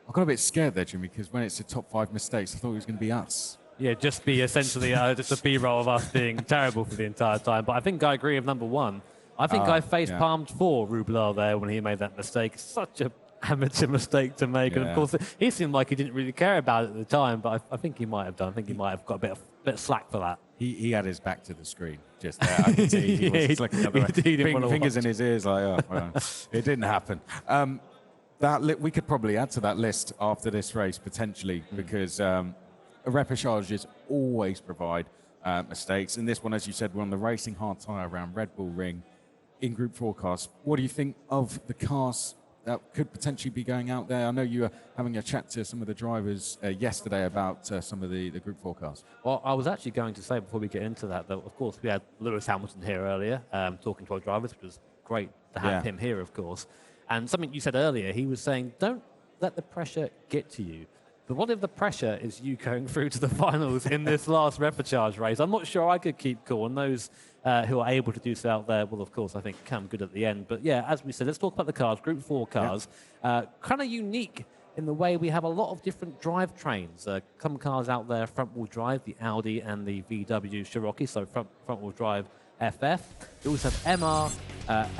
I got a bit scared there, Jimmy, because when it's the top 5 mistakes, I thought it was going to be us. Yeah, just be essentially just a B-roll of us being terrible for the entire time. But I think I agree with number 1. I think I face-palmed for Rubila there when he made that mistake. Such an amateur mistake to make. And of course, he seemed like he didn't really care about it at the time, but I think he might have done. I think he might have got a bit of slack for that. He had his back to the screen just there. I could see he was looking the other way. Fingers in his ears like, oh, well, it didn't happen. We could probably add to that list after this race, potentially, because Repechages always provide mistakes. And this one, as you said, we're on the racing hard tyre around Red Bull Ring in Group 4 cars. What do you think of the cars that could potentially be going out there? I know you were having a chat to some of the drivers yesterday about some of the Group 4 cars. Well, I was actually going to say before we get into that, of course, we had Lewis Hamilton here earlier talking to our drivers, which was great to have him here, of course. And something you said earlier, he was saying, don't let the pressure get to you. But what if the pressure is you going through to the finals in this last Repechage race? I'm not sure I could keep cool. And those who are able to do so out there will, of course, I think, come good at the end. But yeah, as we said, let's talk about the cars, Group 4 cars. Kind of unique in the way we have a lot of different drivetrains. Some cars out there, front-wheel drive, the Audi and the VW Cherokee, so front-wheel drive FF. We also have MR,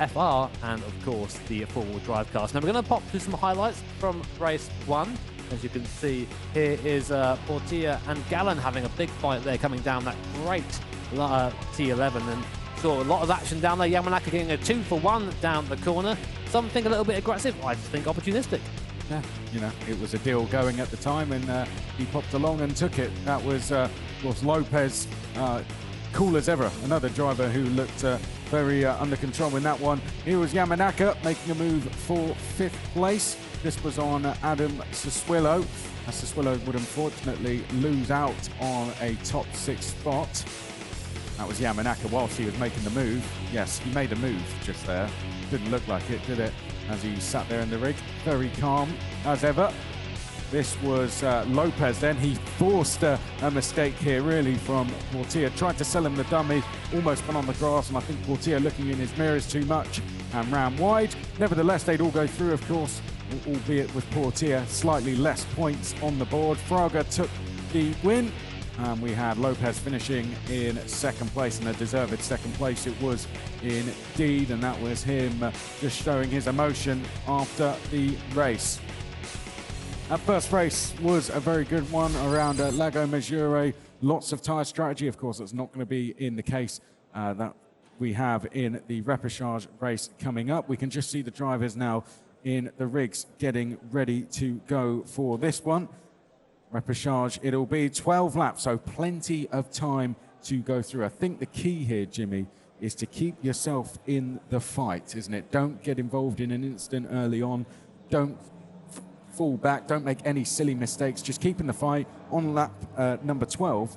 FR, and, of course, the four-wheel drive cars. Now, we're going to pop through some highlights from race 1. As you can see, here is Portilla and Gallen having a big fight there, coming down that great T11, and saw a lot of action down there. Yamanaka getting a 2-for-1 down the corner. Something a little bit aggressive, I just think opportunistic. Yeah, you know, it was a deal going at the time, and he popped along and took it. That was, of course, Lopez, cool as ever. Another driver who looked very under control in that one. Here was Yamanaka making a move for 5th place. This was on Adam Sassuolo. Sassuolo would unfortunately lose out on a top 6 spot. That was Yamanaka whilst he was making the move. Yes, he made a move just there. Didn't look like it, did it? As he sat there in the rig, very calm as ever. This was Lopez then. He forced a mistake here, really, from Portilla. Tried to sell him the dummy, almost went on the grass, and I think Portilla looking in his mirrors too much and ran wide. Nevertheless, they'd all go through, of course, albeit with Portilla slightly less points on the board. Fraga took the win. We had Lopez finishing in 2nd place, and a deserved 2nd place it was indeed, and that was him just showing his emotion after the race. That first race was a very good one around Lago Maggiore. Lots of tyre strategy. Of course, that's not going to be in the case that we have in the Repechage race coming up. We can just see the drivers now in the rigs getting ready to go for this one. Repechage, it'll be 12 laps, so plenty of time to go through. I think the key here, Jimmy, is to keep yourself in the fight, isn't it? Don't get involved in an incident early on. Don't fall back. Don't make any silly mistakes. Just keep in the fight. On lap number 12,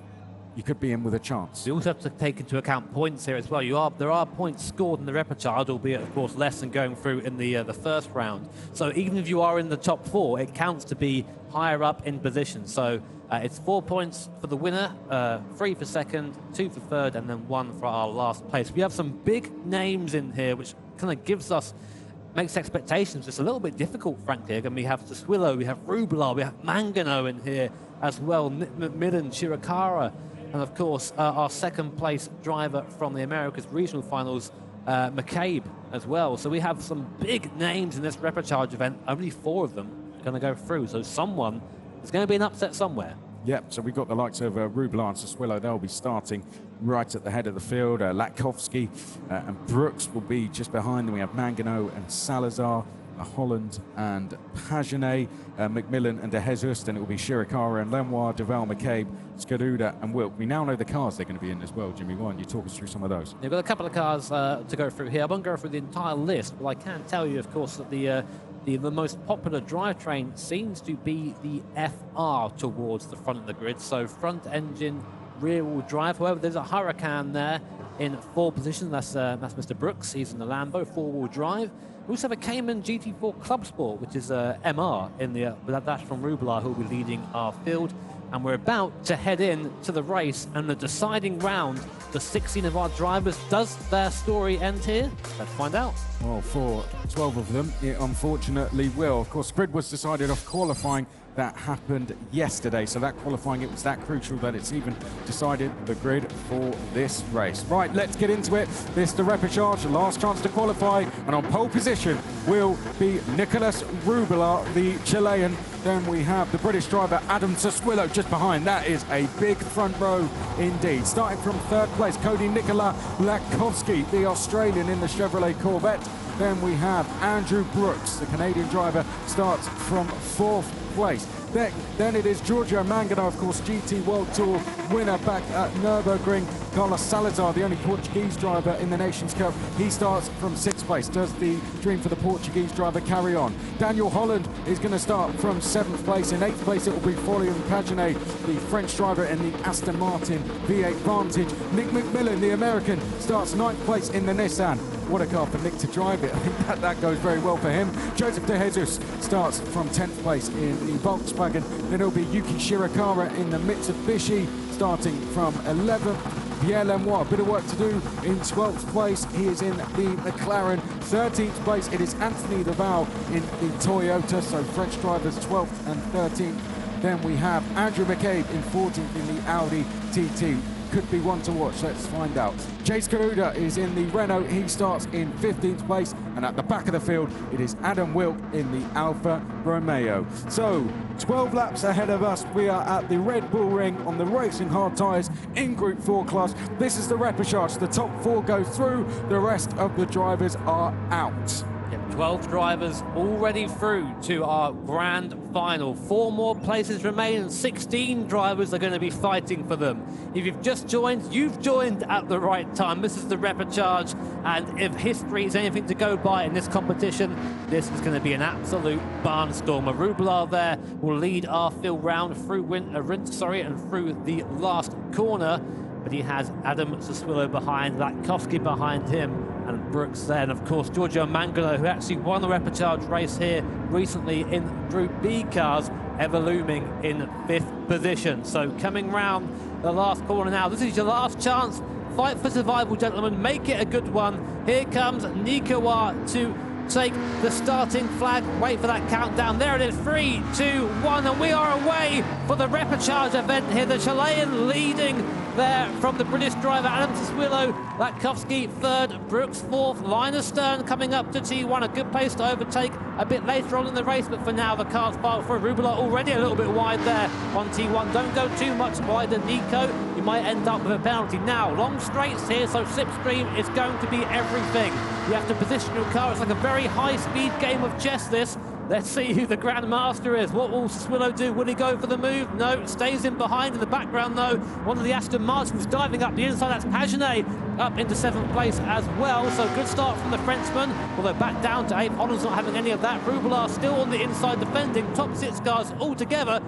you could be in with a chance. You also have to take into account points here as well. There are points scored in the Repechage, albeit, of course, less than going through in the first round. So even if you are in the top 4, it counts to be higher up in position. So it's 4 points for the winner, 3 for 2nd, 2 for 3rd, and then 1 for our last place. We have some big names in here, which kind of makes expectations just a little bit difficult, frankly. And we have Sassuolo, we have Rublar, we have Mangano in here as well, Macmillan, Chiricahua, and of course our 2nd place driver from the Americas regional finals, McCabe as well. So we have some big names in this Repechage event. Only 4 of them are going to go through. So there's going to be an upset somewhere. Yep, so we've got the likes of Rublar and Sassuolo. They'll be starting right at the head of the field. Latkovsky and Brooks will be just behind them. We have Mangano and Salazar, Holland and Pagenet, Macmillan and De Jesus. Then it will be Chiricahua and Lenoir, Duval, McCabe, Skaruda and Wilk. We now know the cars they're going to be in as well, Jimmy. Why don't you talk us through some of those? We've got a couple of cars to go through here. I won't go through the entire list, but I can tell you, of course, that the most popular drivetrain seems to be the FR towards the front of the grid. So front engine, rear wheel drive. However, there's a Huracan there in 4 position. That's Mr. Brooks. He's in the Lambo, 4-wheel drive. We also have a Cayman GT4 Club Sport, which is MR in the that's from Rublar, who will be leading our field. And we're about to head in to the race and the deciding round. The 16 of our drivers, does their story end here? Let's find out. Well, for 12 of them, it unfortunately will. Of course, grid was decided off qualifying. That happened yesterday, so that qualifying, it was that crucial that it's even decided the grid for this race. Right, let's get into it. This is the Repechage, last chance to qualify, and on pole position will be Nicolas Rublar, the Chilean. Then we have the British driver Adam Sassuolo just behind. That is a big front row indeed. Starting from 3rd place, Cody Nicola Latkovsky, the Australian in the Chevrolet Corvette. Then we have Andrew Brooks, the Canadian driver, starts from 4th place. Then it is Giorgio Mangano, of course, GT World Tour winner back at Nürburgring. Carlos Salazar, the only Portuguese driver in the Nations Cup, he starts from 6th place. Does the dream for the Portuguese driver carry on? Daniel Holland is going to start from 7th place. In 8th place, it will be Florian Pagenet, the French driver in the Aston Martin V8 Vantage. Nick Macmillan, the American, starts 9th place in the Nissan. What a car for Nick to drive it. I think that goes very well for him. Joseph De Jesus starts from 10th place in the Volkswagen. Then it'll be Yuki Shirakawa in the Mitsubishi, starting from 11th. Pierre Lenoir, a bit of work to do in 12th place. He is in the McLaren. 13th place, it is Anthony Duval in the Toyota, so French drivers 12th and 13th. Then we have Andrew McCabe in 14th in the Audi TT. Could be one to watch, let's find out. Chase Karuda is in the Renault, he starts in 15th place, and at the back of the field it is Adam Wilk in the Alfa Romeo. So 12 laps ahead of us, we are at the Red Bull Ring on the Racing Hard Tyres in Group 4 class. This is the Repechage, the top 4 go through, the rest of the drivers are out. Yep, 12 drivers already through to our grand final. 4 more places remain and 16 drivers are going to be fighting for them. If you've just joined, you've joined at the right time. This is the Repechage, and if history is anything to go by in this competition, this is going to be an absolute barnstormer. Rubelar there will lead our field round through and through the last corner, but he has Adam Saswillo behind, Latkowski behind him, and Brooks there, and of course Giorgio Mangano, who actually won the Repechage race here recently in Group B cars, ever looming in 5th position. So coming round the last corner now, this is your last chance. Fight for survival, gentlemen, make it a good one. Here comes Nikawa to take the starting flag. Wait for that countdown. There it is, 3, 2, 1, and we are away for the Repechage event here. The Chilean leading there from the British driver Adam Saswillo. Latkowski 3rd, Brooks 4th, Linus Stern coming up to T1. A good pace to overtake a bit later on in the race, but for now the car's parked for Rubelar, already a little bit wide there on T1. Don't go too much wider, Nico. You might end up with a penalty. Now, long straights here, so slipstream is going to be everything. You have to position your car. It's like a very high-speed game of chess, this. Let's see who the Grand Master is. What will Saswillo do? Will he go for the move? No, stays in behind. In the background, though, one of the Aston Martins diving up the inside. That's Pagenet up into 7th place as well. So good start from the Frenchman, although back down to 8th. Holland's not having any of that. Rubelar still on the inside defending. Top 6 cars all together.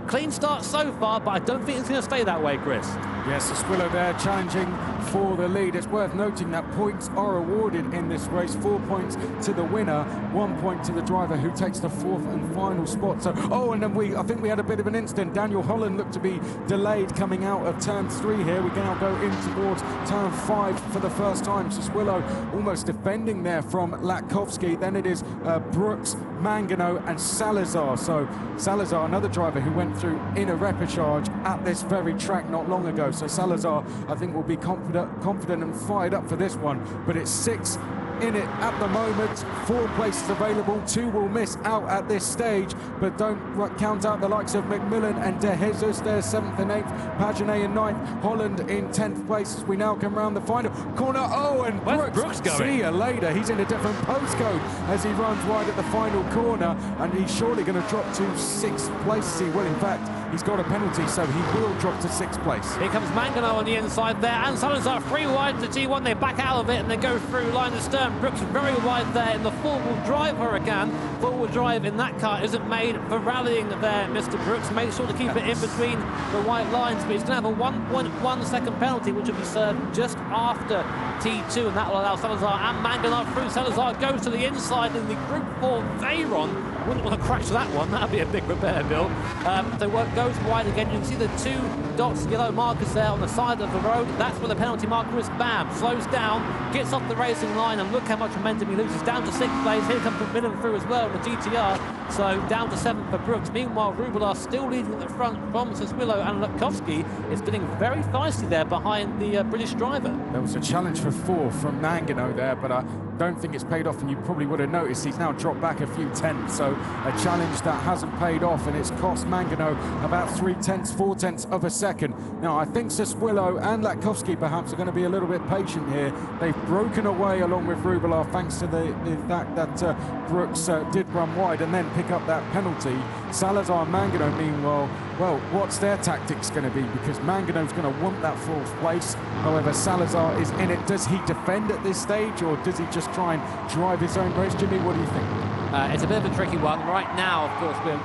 Clean start so far, but I don't think it's going to stay that way, Chris. Yes, Saswillo there challenging for the lead. It's worth noting that points are awarded in this race. 4 points to the winner, 1 point to the driver who takes the 4th and final spot. So, and then I think we had a bit of an incident. Daniel Holland looked to be delayed coming out of turn 3 here. We can now go in towards turn 5 for the first time. Saswillo almost defending there from Latkowski. Then it is Brooks, Mangano and Salazar. So Salazar, another driver who went through in a Repechage at this very track not long ago. So Salazar, I think, will be confident and fired up for this one. But it's 6 in it at the moment. 4 places available. 2 will miss out at this stage, but don't count out the likes of McMillan and De Jesus. They're 7th and 8th. Pagenet in 9th. Holland in 10th place as we now come round the final corner. And Brooks going? See you later. He's in a different postcode as he runs wide at the final corner, and he's surely going to drop to 6th place. He will, in fact. He's got a penalty, so he will drop to 6th place. Here comes Mangano on the inside there, and Salazar 3 wide to T1. They back out of it and they go through Linus Stern. Brooks very wide there in the 4-wheel drive Huracan. 4-wheel drive in that car isn't made for rallying there, Mr. Brooks. Made sure to keep it in between the white lines, but he's going to have a 1.1 second penalty, which will be served just after T2, and that will allow Salazar and Mangano through. Salazar goes to the inside in the Group 4 Veyron. Wouldn't want to crash that one. That'd be a big repair bill. So work goes wide again. You can see the 2 dots, yellow markers there on the side of the road. That's where the penalty marker is. Bam, slows down, gets off the racing line, and look how much momentum he loses. Down to 6th place. Here comes McMillan through as well in the GTR. So down to 7th for Brooks. Meanwhile, Rubelar still leading at the front from Saswillo, and Latkowski is getting very feisty there behind the British driver. There was a challenge for 4 from Mangano there, but I don't think it's paid off, and you probably would have noticed he's now dropped back a few tenths. So a challenge that hasn't paid off, and it's cost Mangano about 4 tenths of a second. Now, I think Saswillo and Latkowski perhaps are going to be a little bit patient here. They've broken away along with Rubelar thanks to the fact that Brooks did run wide and then pick up that penalty. Salazar and Mangano, meanwhile, well, what's their tactics going to be? Because Mangano's going to want that 4th place. However, Salazar is in it. Does he defend at this stage, or does he just try and drive his own race? Jimmy, what do you think? It's a bit of a tricky one. Right now, of course, we're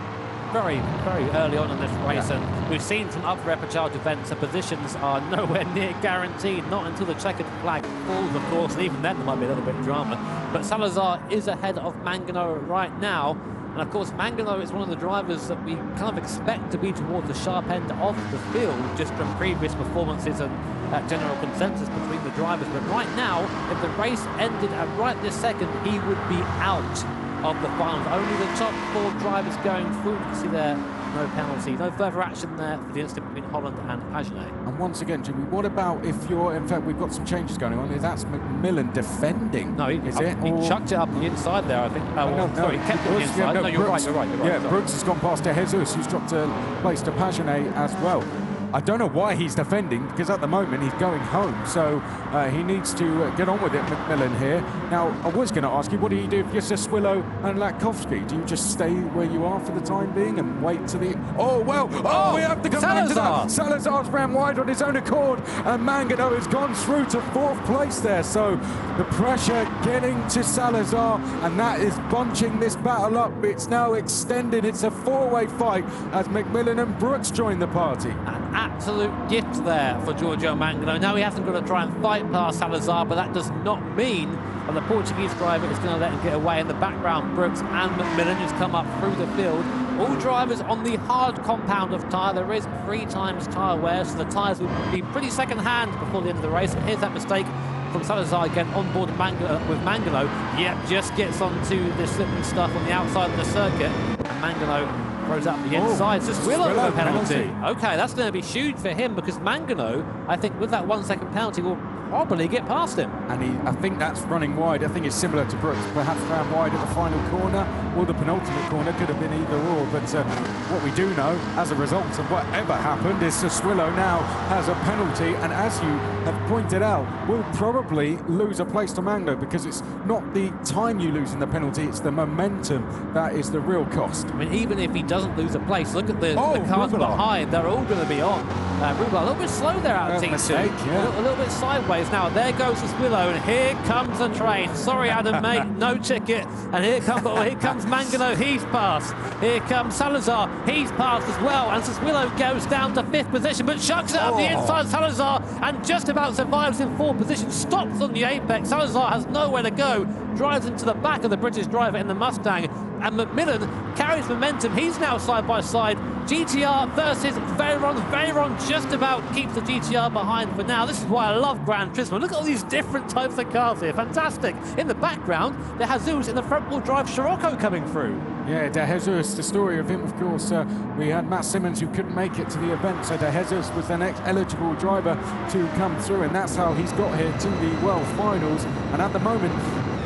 very, very early on in this race, and we've seen some other Repechage events, and positions are nowhere near guaranteed, not until the checkered flag falls, of course, and even then there might be a little bit of drama. But Salazar is ahead of Mangano right now, and of course Mangano is one of the drivers that we kind of expect to be towards the sharp end of the field, just from previous performances and general consensus between the drivers. But right now, if the race ended at right this second, he would be out of the finals. Only the top 4 drivers going through. You can see there, no penalty, no further action there for the incident between Holland and Pagenet. And once again, Jimmy, what about if you're, in fact, we've got some changes going on. That's McMillan defending. No, he chucked it up the inside there, I think. Sorry, he kept it on the inside. You're right. Brooks has gone past De Jesus, who's dropped a place to Pagenet as well. I don't know why he's defending, because at the moment he's going home, so he needs to get on with it, McMillan here. Now, I was going to ask you, what do you do if you're Sassuolo and Latkovsky? Do you just stay where you are for the time being and wait to the... Oh, well, we have to come back to that. Salazar's ran wide on his own accord, and Mangano has gone through to 4th place there, so the pressure getting to Salazar, and that is bunching this battle up. It's now extended. It's a 4-way fight as McMillan and Brooks join the party. An absolute gift there for Giorgio Mangano. Now he hasn't got to try and fight past Salazar, but that does not mean that the Portuguese driver is going to let him get away. In the background, Brooks and McMillan just come up through the field. All drivers on the hard compound of tyre. There is 3 times tyre wear, so the tyres will be pretty second-hand before the end of the race. Here's that mistake from Salazar again on board with Mangano. Yep, just gets onto the slippery stuff on the outside of the circuit. And Mangano throws out the inside. Sassuolo with a penalty. Okay, that's going to be huge for him, because Mangano, I think, with that 1 second penalty, will probably get past him. And I think that's running wide. I think it's similar to Brooks, perhaps ran wide at the final corner or the penultimate corner, could have been either or. But what we do know, as a result of whatever happened, is Sassuolo now has a penalty, and as you have pointed out, will probably lose a place to Mangano, because it's not the time you lose in the penalty, it's the momentum that is the real cost. I mean, even if he doesn't lose a place, look at the cars behind, they're all going to be on. Rubler, a little bit slow there out of T2. A little bit sideways. Now, there goes Sassuolo, and here comes the train. Sorry, Adam, mate, no ticket. And here comes Mangano, he's passed. Here comes Salazar, he's passed as well. And Sassuolo goes down to 5th position, but chucks it up the inside. Salazar, and just about survives in 4th position, stops on the apex. Salazar has nowhere to go, drives into the back of the British driver in the Mustang, and McMillan carries momentum. He's now side by side. GTR versus Veyron. Veyron just about keeps the GTR behind for now. This is why I love Gran Turismo. Look at all these different types of cars here. Fantastic. In the background, the Jesus in the front-wheel drive Scirocco coming through. Yeah, De Jesus, the story of him, of course, we had Matt Simmons who couldn't make it to the event, so De Jesus was the next eligible driver to come through, and that's how he's got here to the World Finals. And at the moment,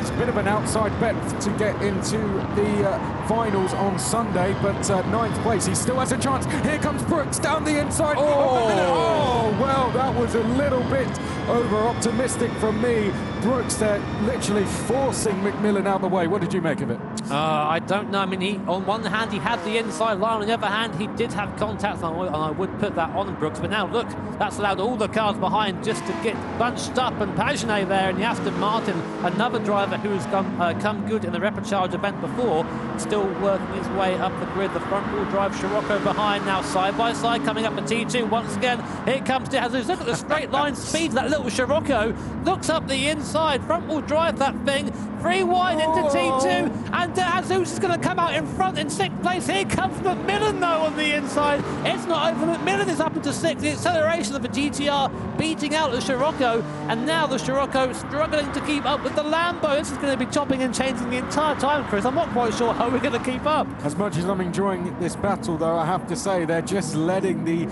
it's a bit of an outside bet to get into the finals on Sunday, but 9th place, he still has a chance. Here comes Brooks down the inside. Oh, well, that was a little bit over-optimistic from me. Brooks there literally forcing McMillan out of the way. What did you make of it? I don't know. I mean, on one hand, he had the inside line. On the other hand, he did have contact, and I would put that on Brooks. But now, look, that's allowed all the cars behind just to get bunched up. And Pagenet there, and the Aston Martin, another driver who's come good in the Repechage event before, still working his way up the grid. The front-wheel drive Scirocco behind, now side by side, coming up to T2 once again. Here comes De Jesus. Look at the straight line speed. That little Scirocco looks up the inside, front-wheel drive that thing, 3 wide into T2, and De Jesus is going to come out in front in 6th place. Here comes McMillan though on the inside. It's not over. McMillan is up into 6th. The acceleration of the GTR beating out the Scirocco, and now the Scirocco struggling to keep up with the Lambo. This is going to be chopping and changing the entire time, Chris. I'm not quite sure how we're going to keep up. As much as I'm enjoying this battle, though, I have to say they're just letting the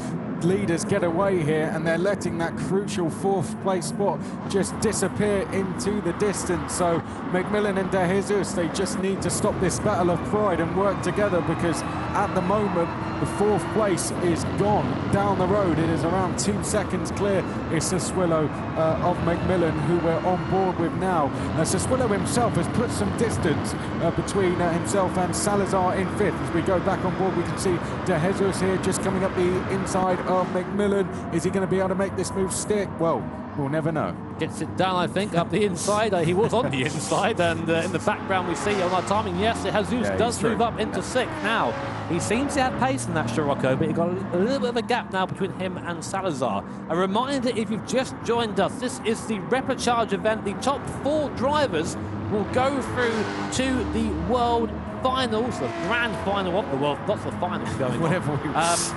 leaders get away here, and they're letting that crucial 4th place spot just disappear into the distance. So McMillan and De Jesus, they just need to stop this battle of pride and work together, because at the moment the 4th place is gone down the road. It is around 2 seconds clear. It's Sassuolo of McMillan who we're on board with now. Sassuolo himself has put some distance between himself and Salazar in 5th. As we go back on board, we can see De Jesus here just coming up the inside of McMillan. Is he going to be able to make this move stick? Well, we'll never know. Gets it down, I think, up the inside. He was on the inside, and in the background we see on our timing, yes, Jesus does move up into 6th. Now, he seems to have pace in that Scirocco, but you've got a little bit of a gap now between him and Salazar. A reminder, if you've just joined us, this is the Repechage event. The top 4 drivers will go through to the World Finals, the grand final of the world. Lots of finals going on.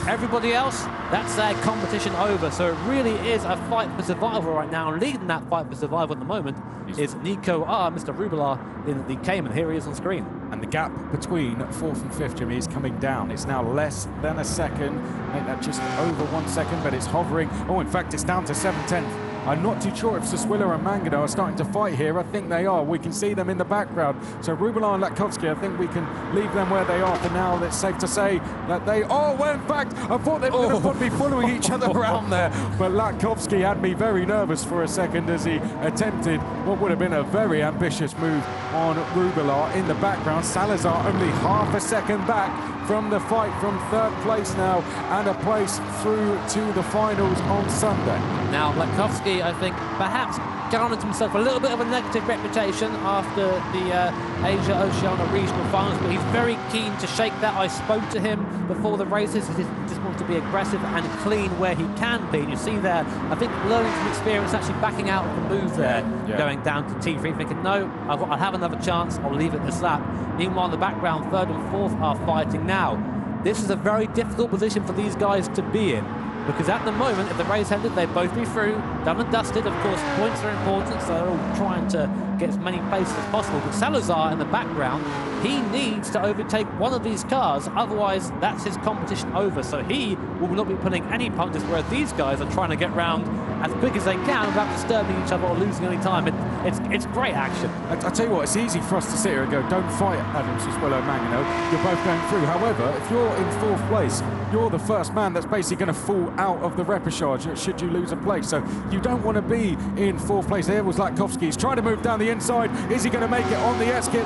Everybody else, that's their competition over. So it really is a fight for survival right now. Leading that fight for survival at the moment is Nico R, Mr. Rubler in the Cayman. Here he is on screen. And the gap between 4th and 5th, Jimmy, is coming down. It's now less than a second. Make that just over 1 second, but it's hovering. Oh, in fact, it's down to 7/10 I'm not too sure if Soswillo and Mangano are starting to fight here. I think they are. We can see them in the background. So Rubelar and Latkovsky, I think we can leave them where they are for now. It's safe to say that they... Oh, well, in fact, I thought they were going to be following each other around there. But Latkovsky had me very nervous for a second as he attempted what would have been a very ambitious move on Rubelar in the background. Salazar only half a second back from the fight, from third place now, and a place through to the finals on Sunday. Now, Latkovsky, I think, perhaps garnered himself a little bit of a negative reputation after the Asia-Oceania regional finals, but he's very keen to shake that. I spoke to him before the races. He just wants to be aggressive and clean where he can be. And you see there, I think, learning from experience, actually backing out of the move there, going down to T3, thinking, no, I'll have another chance, I'll leave it this lap. Meanwhile, in the background, third and fourth are fighting now. This is a very difficult position for these guys to be in, because at the moment, if the race ended, they'd both be through, done and dusted. Of course, points are important, so they're all trying to get as many places as possible. But Salazar in the background, he needs to overtake one of these cars, otherwise that's his competition over. So he will not be putting any punches, whereas these guys are trying to get round as quick as they can without disturbing each other or losing any time. It's great action. I tell you what, it's easy for us to sit here and go, don't fight Adam Soswillo, Mangano, you're both going through. However, if you're in fourth place, you're the first man that's basically going to fall out of the repechage should you lose a place. So you don't want to be in fourth place. There was Latkovsky. He's trying to move down the inside. Is he going to make it on the exit?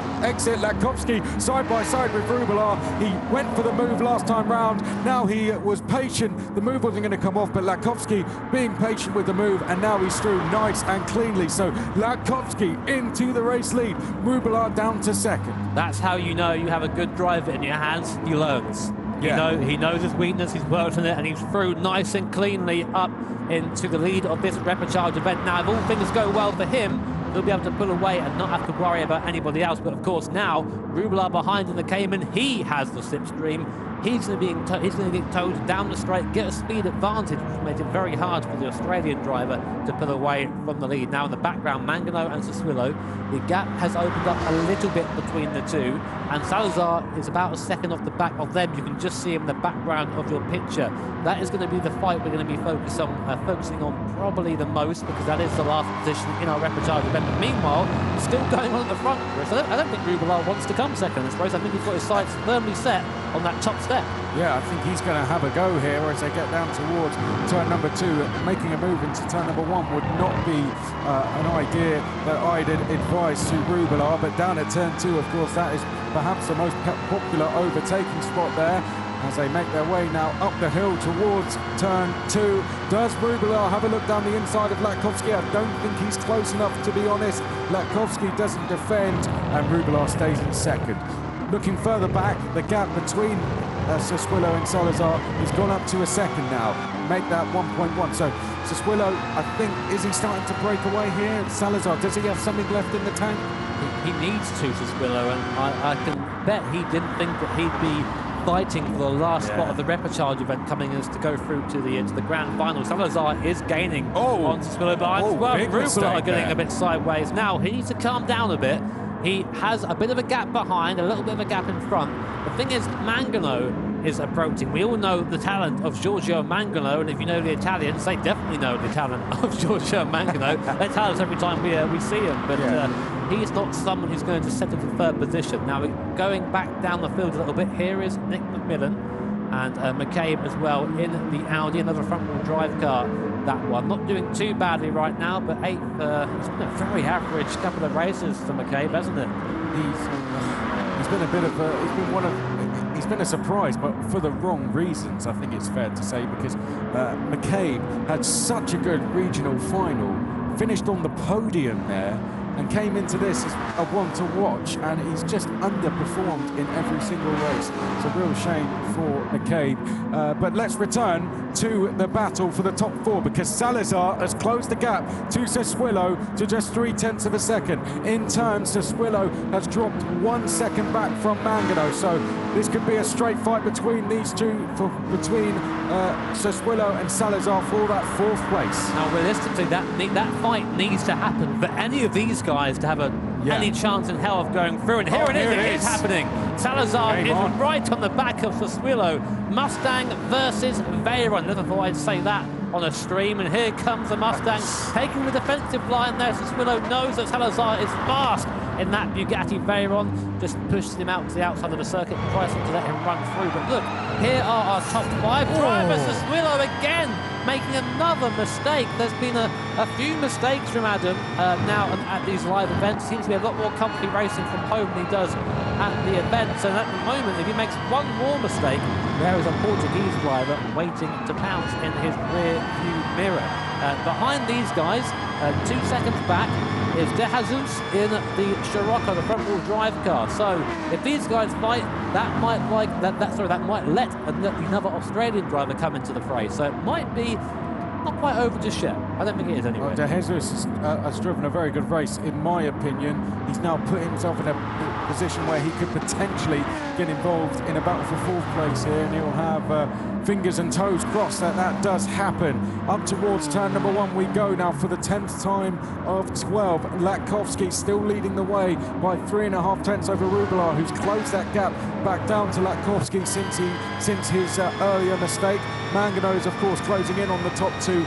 Latkovsky side by side with Rubelar. He went for the move last time round. Now he was patient. The move wasn't going to come off, but Latkovsky being patient with the move, and now he's through nice and cleanly. So Latkovsky into the race lead. Rubelar down to second. That's how you know you have a good driver in your hands. He learns. He knows his weakness, he's worked on it, and he's through nice and cleanly up into the lead of this repechage event. Now, if all things go well for him, he'll be able to pull away and not have to worry about anybody else. But of course, now Rubelar behind in the Cayman, he has the slipstream. He's going to get towed down the straight, get a speed advantage, which made it very hard for the Australian driver to pull away from the lead. Now in the background, Mangano and Soswillo, the gap has opened up a little bit between the two, and Salazar is about a second off the back of them. You can just see him in the background of your picture. That is going to be the fight we're going to be focusing on probably the most, because that is the last position in our repechage event. But meanwhile, still going on at the front. I don't think Rubelar wants to come second in this race. I think he's got his sights firmly set on that top step. Yeah, I think he's going to have a go here as they get down towards turn number 2. Making a move into turn number 1 would not be an idea that I'd advise to Rubelar, but down at turn 2, of course, that is perhaps the most popular overtaking spot there as they make their way now up the hill towards turn 2. Does Rubelar have a look down the inside of Latkovsky? I don't think he's close enough, to be honest. Latkovsky doesn't defend, and Rubelar stays in second. Looking further back, the gap between Soswillo and Salazar has gone up to a second now. Make that 1.1. So Soswillo, I think, is he starting to break away here? Salazar, does he have something left in the tank? He needs to, Soswillo, and I can bet he didn't think that he'd be fighting for the last spot of the repechage event coming as to go through to the grand final. Salazar is gaining on Soswillo behind as well. Rubelar getting a bit sideways. Now he needs to calm down a bit. He has a bit of a gap behind, a little bit of a gap in front. The thing is, Mangano is approaching. We all know the talent of Giorgio Mangano, and if you know the Italians, they definitely know the talent of Giorgio Mangano. They tell us every time we see him, but he's not someone who's going to settle for third position. Now, going back down the field a little bit, here is Nick McMillan and McCabe as well in the Audi, another front-wheel drive car. That one not doing too badly right now, but it's been a very average couple of races for McCabe, hasn't it? He's been a bit of he's been a surprise, but for the wrong reasons, I think it's fair to say, because McCabe had such a good regional final, finished on the podium there, and came into this as a one to watch, and he's just underperformed in every single race. It's a real shame for McCabe. But let's return to the battle for the top 4, because Salazar has closed the gap to Soswillo to just 0.3 of a second. In turn, Soswillo has dropped 1 second back from Mangano. So this could be a straight fight between these two, between Soswillo and Salazar for that 4th place. Now, realistically, that fight needs to happen for any of these guys to have any chance in hell of going through. And here it is happening. Salazar is right on the back of Soswillo. Mustang versus Veyron. Never thought I'd say that on a stream. And here comes the Mustang taking the defensive line there. Siswillo knows that Salazar is fast in that Bugatti Veyron, just pushes him out to the outside of the circuit, tries to let him run through. But look, here are our top 5 drivers. Siswillo again making another mistake. There's been a few mistakes from Adam now at these live events. Seems to be a lot more comfy racing from home than he does at the events. And at the moment, if he makes one more mistake, there is a Portuguese driver waiting to pounce in his rear view mirror. Behind these guys, 2 seconds back, is De Jesus in the Scirocco, the front-wheel drive car. So if these guys fight, that might let another Australian driver come into the fray. So it might be not quite over just yet. I don't think it is anyway. Well, De Jesus has driven a very good race, in my opinion. He's now put himself in a position where he could potentially get involved in a battle for 4th place here, and he'll have fingers and toes crossed that does happen. Up towards turn number 1 we go now for the 10th time of 12. Latkovsky still leading the way by 3.5 tenths over Rubelar, who's closed that gap back down to Latkovsky since his earlier mistake. Mangano is of course closing in on the top 2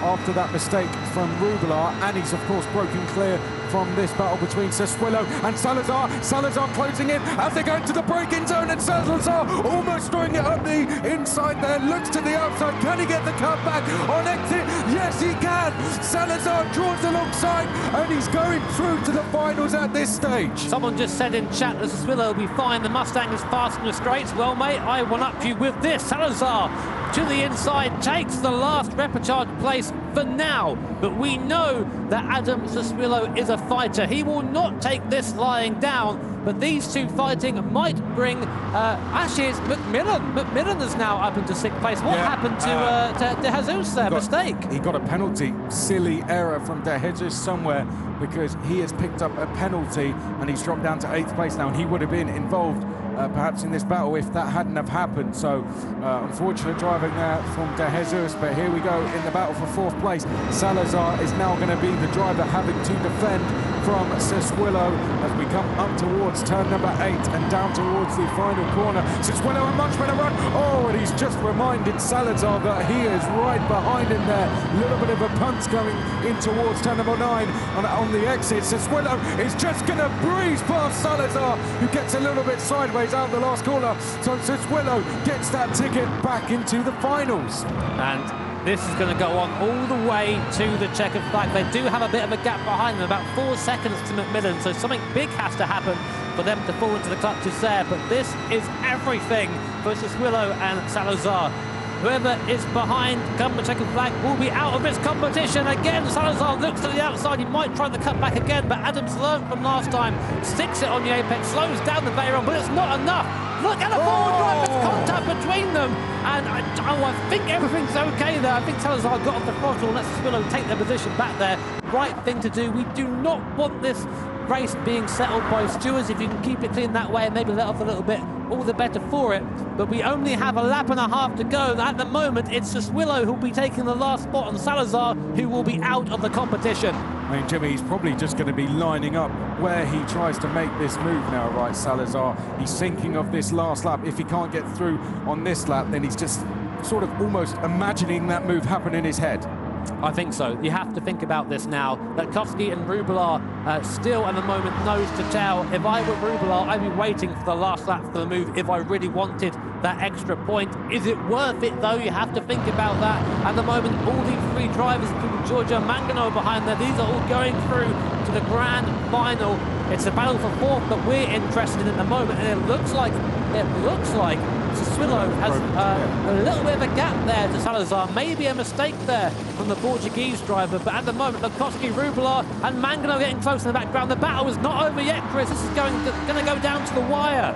after that mistake from Rubelar, and he's of course broken clear from this battle between Siswillo and Salazar. Salazar closing in as they go into the braking zone, and Salazar almost throwing it up the inside there, looks to the outside. Can he get the cut back on exit? Yes, he can. Salazar draws alongside, and he's going through to the finals at this stage. Someone just said in chat that Siswillo will be fine. The Mustang is fast in the straights. Well, mate, I one-up you with this. Salazar to the inside takes the last Repechage place for now, but we know that Adam Siswillo is a fighter. He will not take this lying down, but these two fighting might bring actually it's McMillan is now up into 6th place. What happened to De Jesus there? Mistake. He got a penalty, silly error from De Jesus somewhere, because he has picked up a penalty and he's dropped down to 8th place now, and he would have been involved perhaps in this battle if that hadn't have happened. So unfortunate driving there from De Jesus, but here we go in the battle for 4th place. Salazar is now going to be the driver having to defend from Siswillo as we come up towards turn number 8 and down towards the final corner. Siswillo a much better run. Oh, and he's just reminded Salazar that he is right behind him there. A little bit of a punch going in towards turn number 9 on the exit. Siswillo is just going to breeze past Salazar, who gets a little bit sideways out the last corner. So Siswillo gets that ticket back into the finals. And this is going to go on all the way to the checkered flag. They do have a bit of a gap behind them, about 4 seconds to McMillan, so something big has to happen for them to fall into the clutches there. But this is everything for Siswillo and Salazar. Whoever is behind government checkered flag will be out of this competition. Again, Salazar looks to the outside. He might try the cut back again, but Adams learned from last time. Sticks it on the apex, slows down the Veyron, but it's not enough. Look at the forward drive, there's contact between them. And I think everything's okay there. I think Salazar got off the throttle and lets Siswillo take their position back there. Right thing to do. We do not want this race being settled by stewards. If you can keep it clean that way and maybe let off a little bit, all the better for it. But we only have a lap and a half to go. At the moment, it's Siswillo who'll be taking the last spot and Salazar who will be out of the competition. I mean, Jimmy, he's probably just going to be lining up where he tries to make this move now, right, Salazar? He's thinking of this last lap. If he can't get through on this lap, then he's just sort of almost imagining that move happen in his head. I think so. You have to think about this now. Latkovsky and Rubelar still at the moment nose to tail. If I were Rubelar, I'd be waiting for the last lap for the move if I really wanted that extra point. Is it worth it though? You have to think about that. At the moment, all these 3 drivers, including Giorgio Mangano behind there, these are all going through to the grand final. It's a battle for 4th that we're interested in at the moment, and it looks like Siswillo has a little bit of a gap there to Salazar. Maybe a mistake there from the Portuguese driver, but at the moment, Latkovsky, Rubelar and Mangano getting close in the background. The battle is not over yet, Chris. This is going to go down to the wire.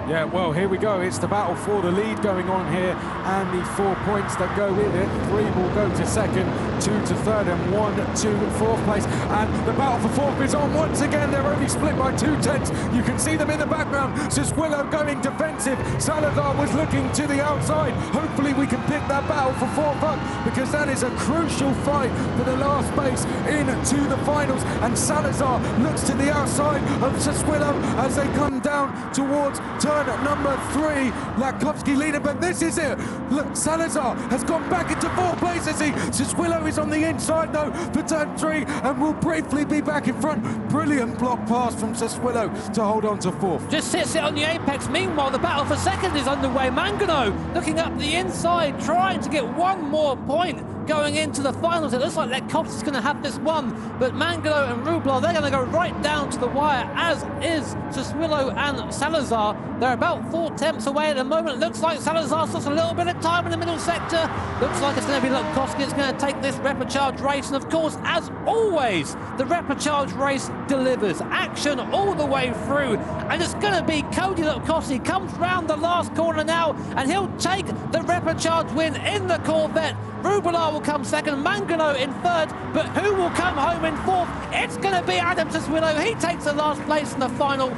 Yeah, well, here we go. It's the battle for the lead going on here, and the 4 points that go with it. 3 will go to 2nd, 2 to 3rd, and 1 to 4th place. And the battle for 4th is on once again. They're only split by 2 tenths. You can see them in the background. Siswillo going defensive. Salazar was looking to the outside. Hopefully we can pick that battle for 4th up, because that is a crucial fight for the last place into the finals. And Salazar looks to the outside of Siswillo as they come down towards turn turn number 3. Lakovsky leading, but this is it. Look, Salazar has gone back into 4th place, as he. Siswillo is on the inside, though, for turn 3, and will briefly be back in front. Brilliant block pass from Siswillo to hold on to 4th. Just sits it on the apex. Meanwhile, the battle for 2nd is underway. Mangano looking up the inside, trying to get one more point going into the finals. It looks like Lakovsky's going to have this one, but Mangano and Rublar, they're going to go right down to the wire, as is Siswillo and Salazar. They're about 4 tenths away at the moment. Looks like Salazar's lost a little bit of time in the middle sector. Looks like it's going to be Lakovsky that's going to take this Repechage race. And of course, as always, the Repechage race delivers action all the way through. And it's going to be Cody Lakovsky comes round the last corner now, and he'll take the Repechage win in the Corvette. Rublar will come 2nd, Mangano in 3rd, but who will come home in 4th? It's going to be Adam Siswillo. He takes the last place in the final.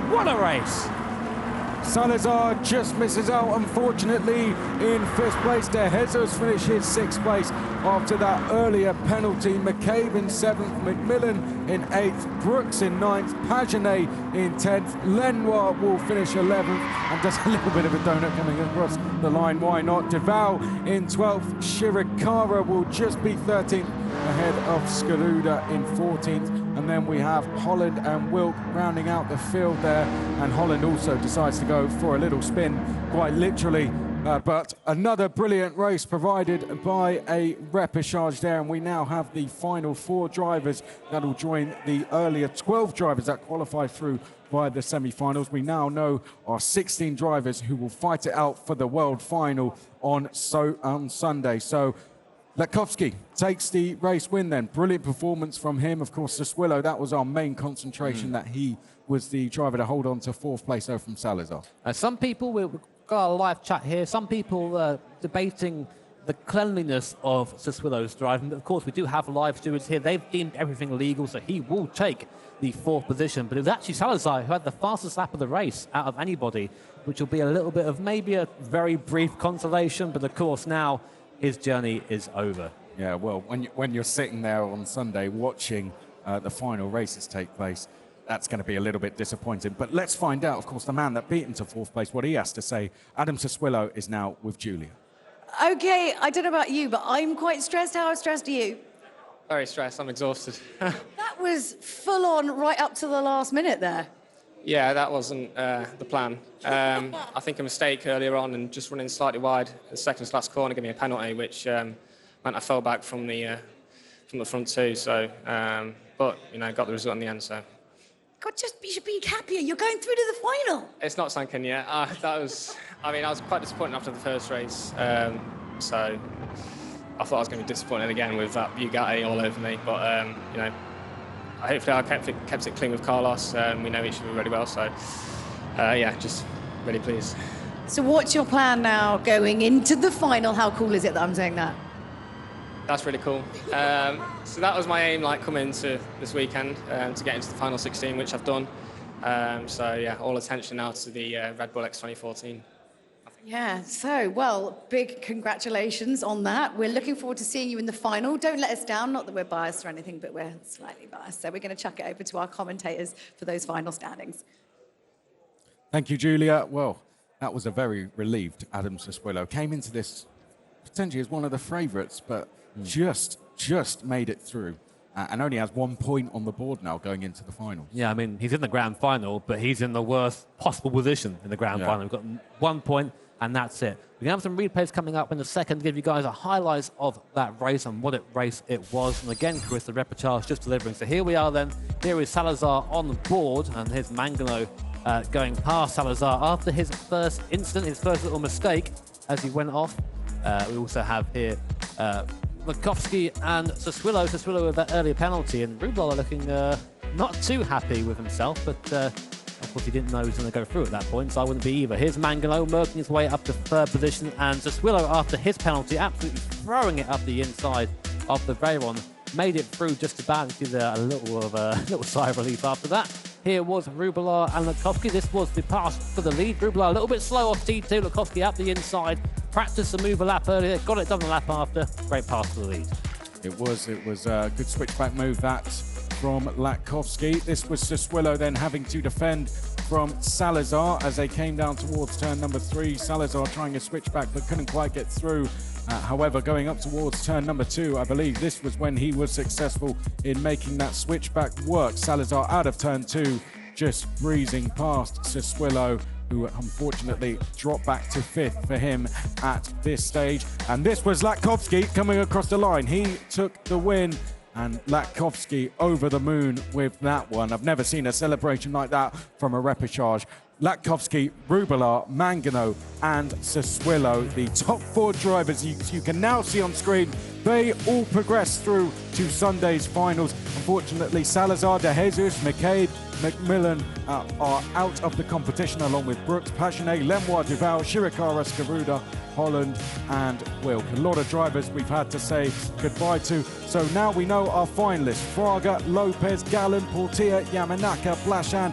What a race! Salazar just misses out, unfortunately, in 5th place. De Jesus finishes 6th place after that earlier penalty. McCabe in 7th, McMillan in 8th, Brooks in 9th, Pagenet in 10th, Lenoir will finish 11th, and just a little bit of a donut coming across the line, why not? Deval in 12th, Shirakawa will just be 13th, ahead of Skaluda in 14th, and then we have Holland and Wilk rounding out the field there, and Holland also decides to go for a little spin, quite literally. But another brilliant race provided by a Repechage there, and we now have the final 4 drivers that will join the earlier 12 drivers that qualified through via the semi-finals. We now know our 16 drivers who will fight it out for the world final on Sunday. So Lakovsky takes the race win then. Brilliant performance from him. Of course, Siswillo, that was our main concentration, that he was the driver to hold on to 4th place over from Salazar. Some people, we've got a live chat here, some people debating the cleanliness of Siswillo's driving. Of course, we do have live stewards here. They've deemed everything legal, so he will take the 4th position. But it was actually Salazar who had the fastest lap of the race out of anybody, which will be a little bit of maybe a very brief consolation. But of course, now his journey is over. Yeah, well, when you're sitting there on Sunday watching the final races take place, that's going to be a little bit disappointing. But let's find out, of course, the man that beat him to 4th place, what he has to say. Adam Siswillo is now with Julia. Okay, I don't know about you, but I'm quite stressed. How stressed are you? Very stressed, I'm exhausted. That was full on right up to the last minute there. Yeah, that wasn't the plan. I think a mistake earlier on and just running slightly wide. The second to last corner gave me a penalty, which meant I fell back from the front 2. So, but you know, got the result in the end. So. God, you should be happier. You're going through to the final. It's not sunk in yet. I was quite disappointed after the first race. So I thought I was going to be disappointed again with that Bugatti all over me. But you know, hopefully I kept it clean with Carlos. We know each other really well. So yeah, just really pleased. So what's your plan now going into the final? How cool is it that I'm saying that? That's really cool. So that was my aim, like coming into this weekend to get into the final 16, which I've done. So yeah, all attention now to the Red Bull X 2014. Yeah, so, well, big congratulations on that. We're looking forward to seeing you in the final. Don't let us down, not that we're biased or anything, but we're slightly biased. So we're going to chuck it over to our commentators for those final standings. Thank you, Julia. Well, that was a very relieved Adam Siswillo. Came into this potentially as one of the favourites, but just made it through. And only has 1 point on the board now going into the final. Yeah, I mean, he's in the grand final, but he's in the worst possible position in the grand final. We've got 1 point, and that's it. We're going to have some replays coming up in a second to give you guys a highlights of that race and what race it was. And again, Chris, the Repechage just delivering. So here we are then. Here is Salazar on the board, and here's Mangano going past Salazar after his first incident, his first little mistake as he went off. We also have here Lakovsky and Siswillo. Siswillo with that earlier penalty, and Rublar looking not too happy with himself, but of course he didn't know he was going to go through at that point, so I wouldn't be either. Here's Mangano working his way up to 3rd position, and Siswillo, after his penalty, absolutely throwing it up the inside of the Veyron, made it through just about. You see there a little sigh of relief after that. Here was Rublar and Lakovsky. This was the pass for the lead. Rublar a little bit slow off T2. Lakovsky up the inside. Practiced the move a lap earlier. Got it done a lap after. Great pass for the lead. It was a good switchback move that from Lakovsky. This was Siswillo then having to defend from Salazar as they came down towards turn number 3. Salazar trying a switchback but couldn't quite get through. However, going up towards turn number 2, I believe this was when he was successful in making that switchback work. Salazar out of turn 2, just breezing past Siswillo, who unfortunately dropped back to 5th for him at this stage. And this was Latkovsky coming across the line. He took the win, and Latkovsky over the moon with that one. I've never seen a celebration like that from a repechage. Latkovsky, Rubelar, Mangano and Siswillo, the top 4 drivers you can now see on screen, they all progressed through to Sunday's finals. Unfortunately, Salazar, De Jesus, McCabe, McMillan are out of the competition, along with Brooks, Pagenet, Lemoir, Duval, Shirakawa, Skaruda, Holland and Wilk. A lot of drivers we've had to say goodbye to. So now we know our finalists: Fraga, Lopez, Gallen, Portilla, Yamanaka, Blashan,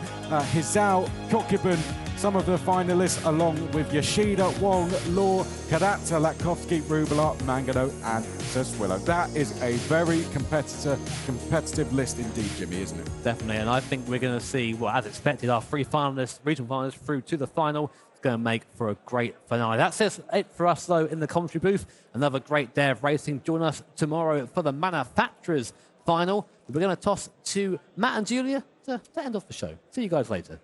Hizao, Kokibun. Some of the finalists, along with Yoshida, Wong, Law, Kadata, Latkovsky, Rubelar, Mangano and Siswillo. That is a very competitive list indeed, Jimmy, isn't it? Definitely, and I think we're going to see, well, as expected, our 3 finalists, regional finalists, through to the final. It's going to make for a great finale. That's it for us, though, in the commentary booth. Another great day of racing. Join us tomorrow for the manufacturers final. We're going to toss to Matt and Julia to end off the show. See you guys later.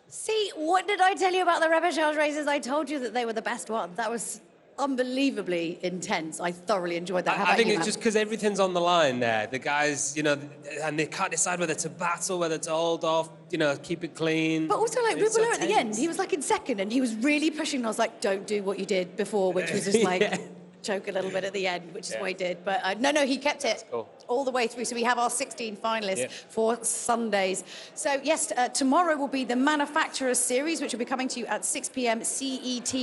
See, what did I tell you about the Repechage races? I told you that they were the best one. That was unbelievably intense. I thoroughly enjoyed that. I think it's just because everything's on the line there. The guys, you know, and they can't decide whether to battle, whether to hold off, you know, keep it clean. But also, like, Rubelar at the end, he was like in second and he was really pushing. I was like, don't do what you did before, which was just like... yeah. Choke a little bit at the end, which is what he did. But no, he kept it all the way through. So we have our 16 finalists for Sundays. So yes, tomorrow will be the Manufacturers Series, which will be coming to you at 6 p.m. CET.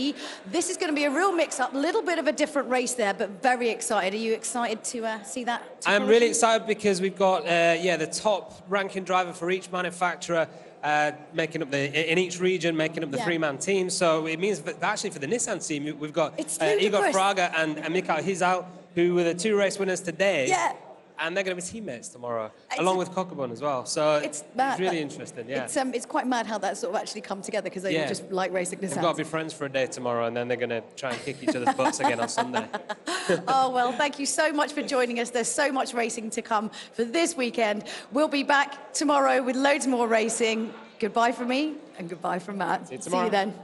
This is going to be a real mix-up, a little bit of a different race there, but very excited. Are you excited to see that? I'm really excited because we've got, the top ranking driver for each manufacturer making up in each region, making up the 3-man team. So it means that actually for the Nissan team, we've got Igor Fraga and Mikael Hizau, who were the 2 race winners today. Yeah. And they're going to be teammates tomorrow, along with Kokobun as well. So it's really interesting, It's quite mad how that sort of actually come together, because they all just like racing Nissan. They've got to be friends for a day tomorrow, and then they're going to try and kick each other's butts again on Sunday. Oh, well, thank you so much for joining us. There's so much racing to come for this weekend. We'll be back tomorrow with loads more racing. Goodbye from me, and goodbye from Matt. See you tomorrow. See you then.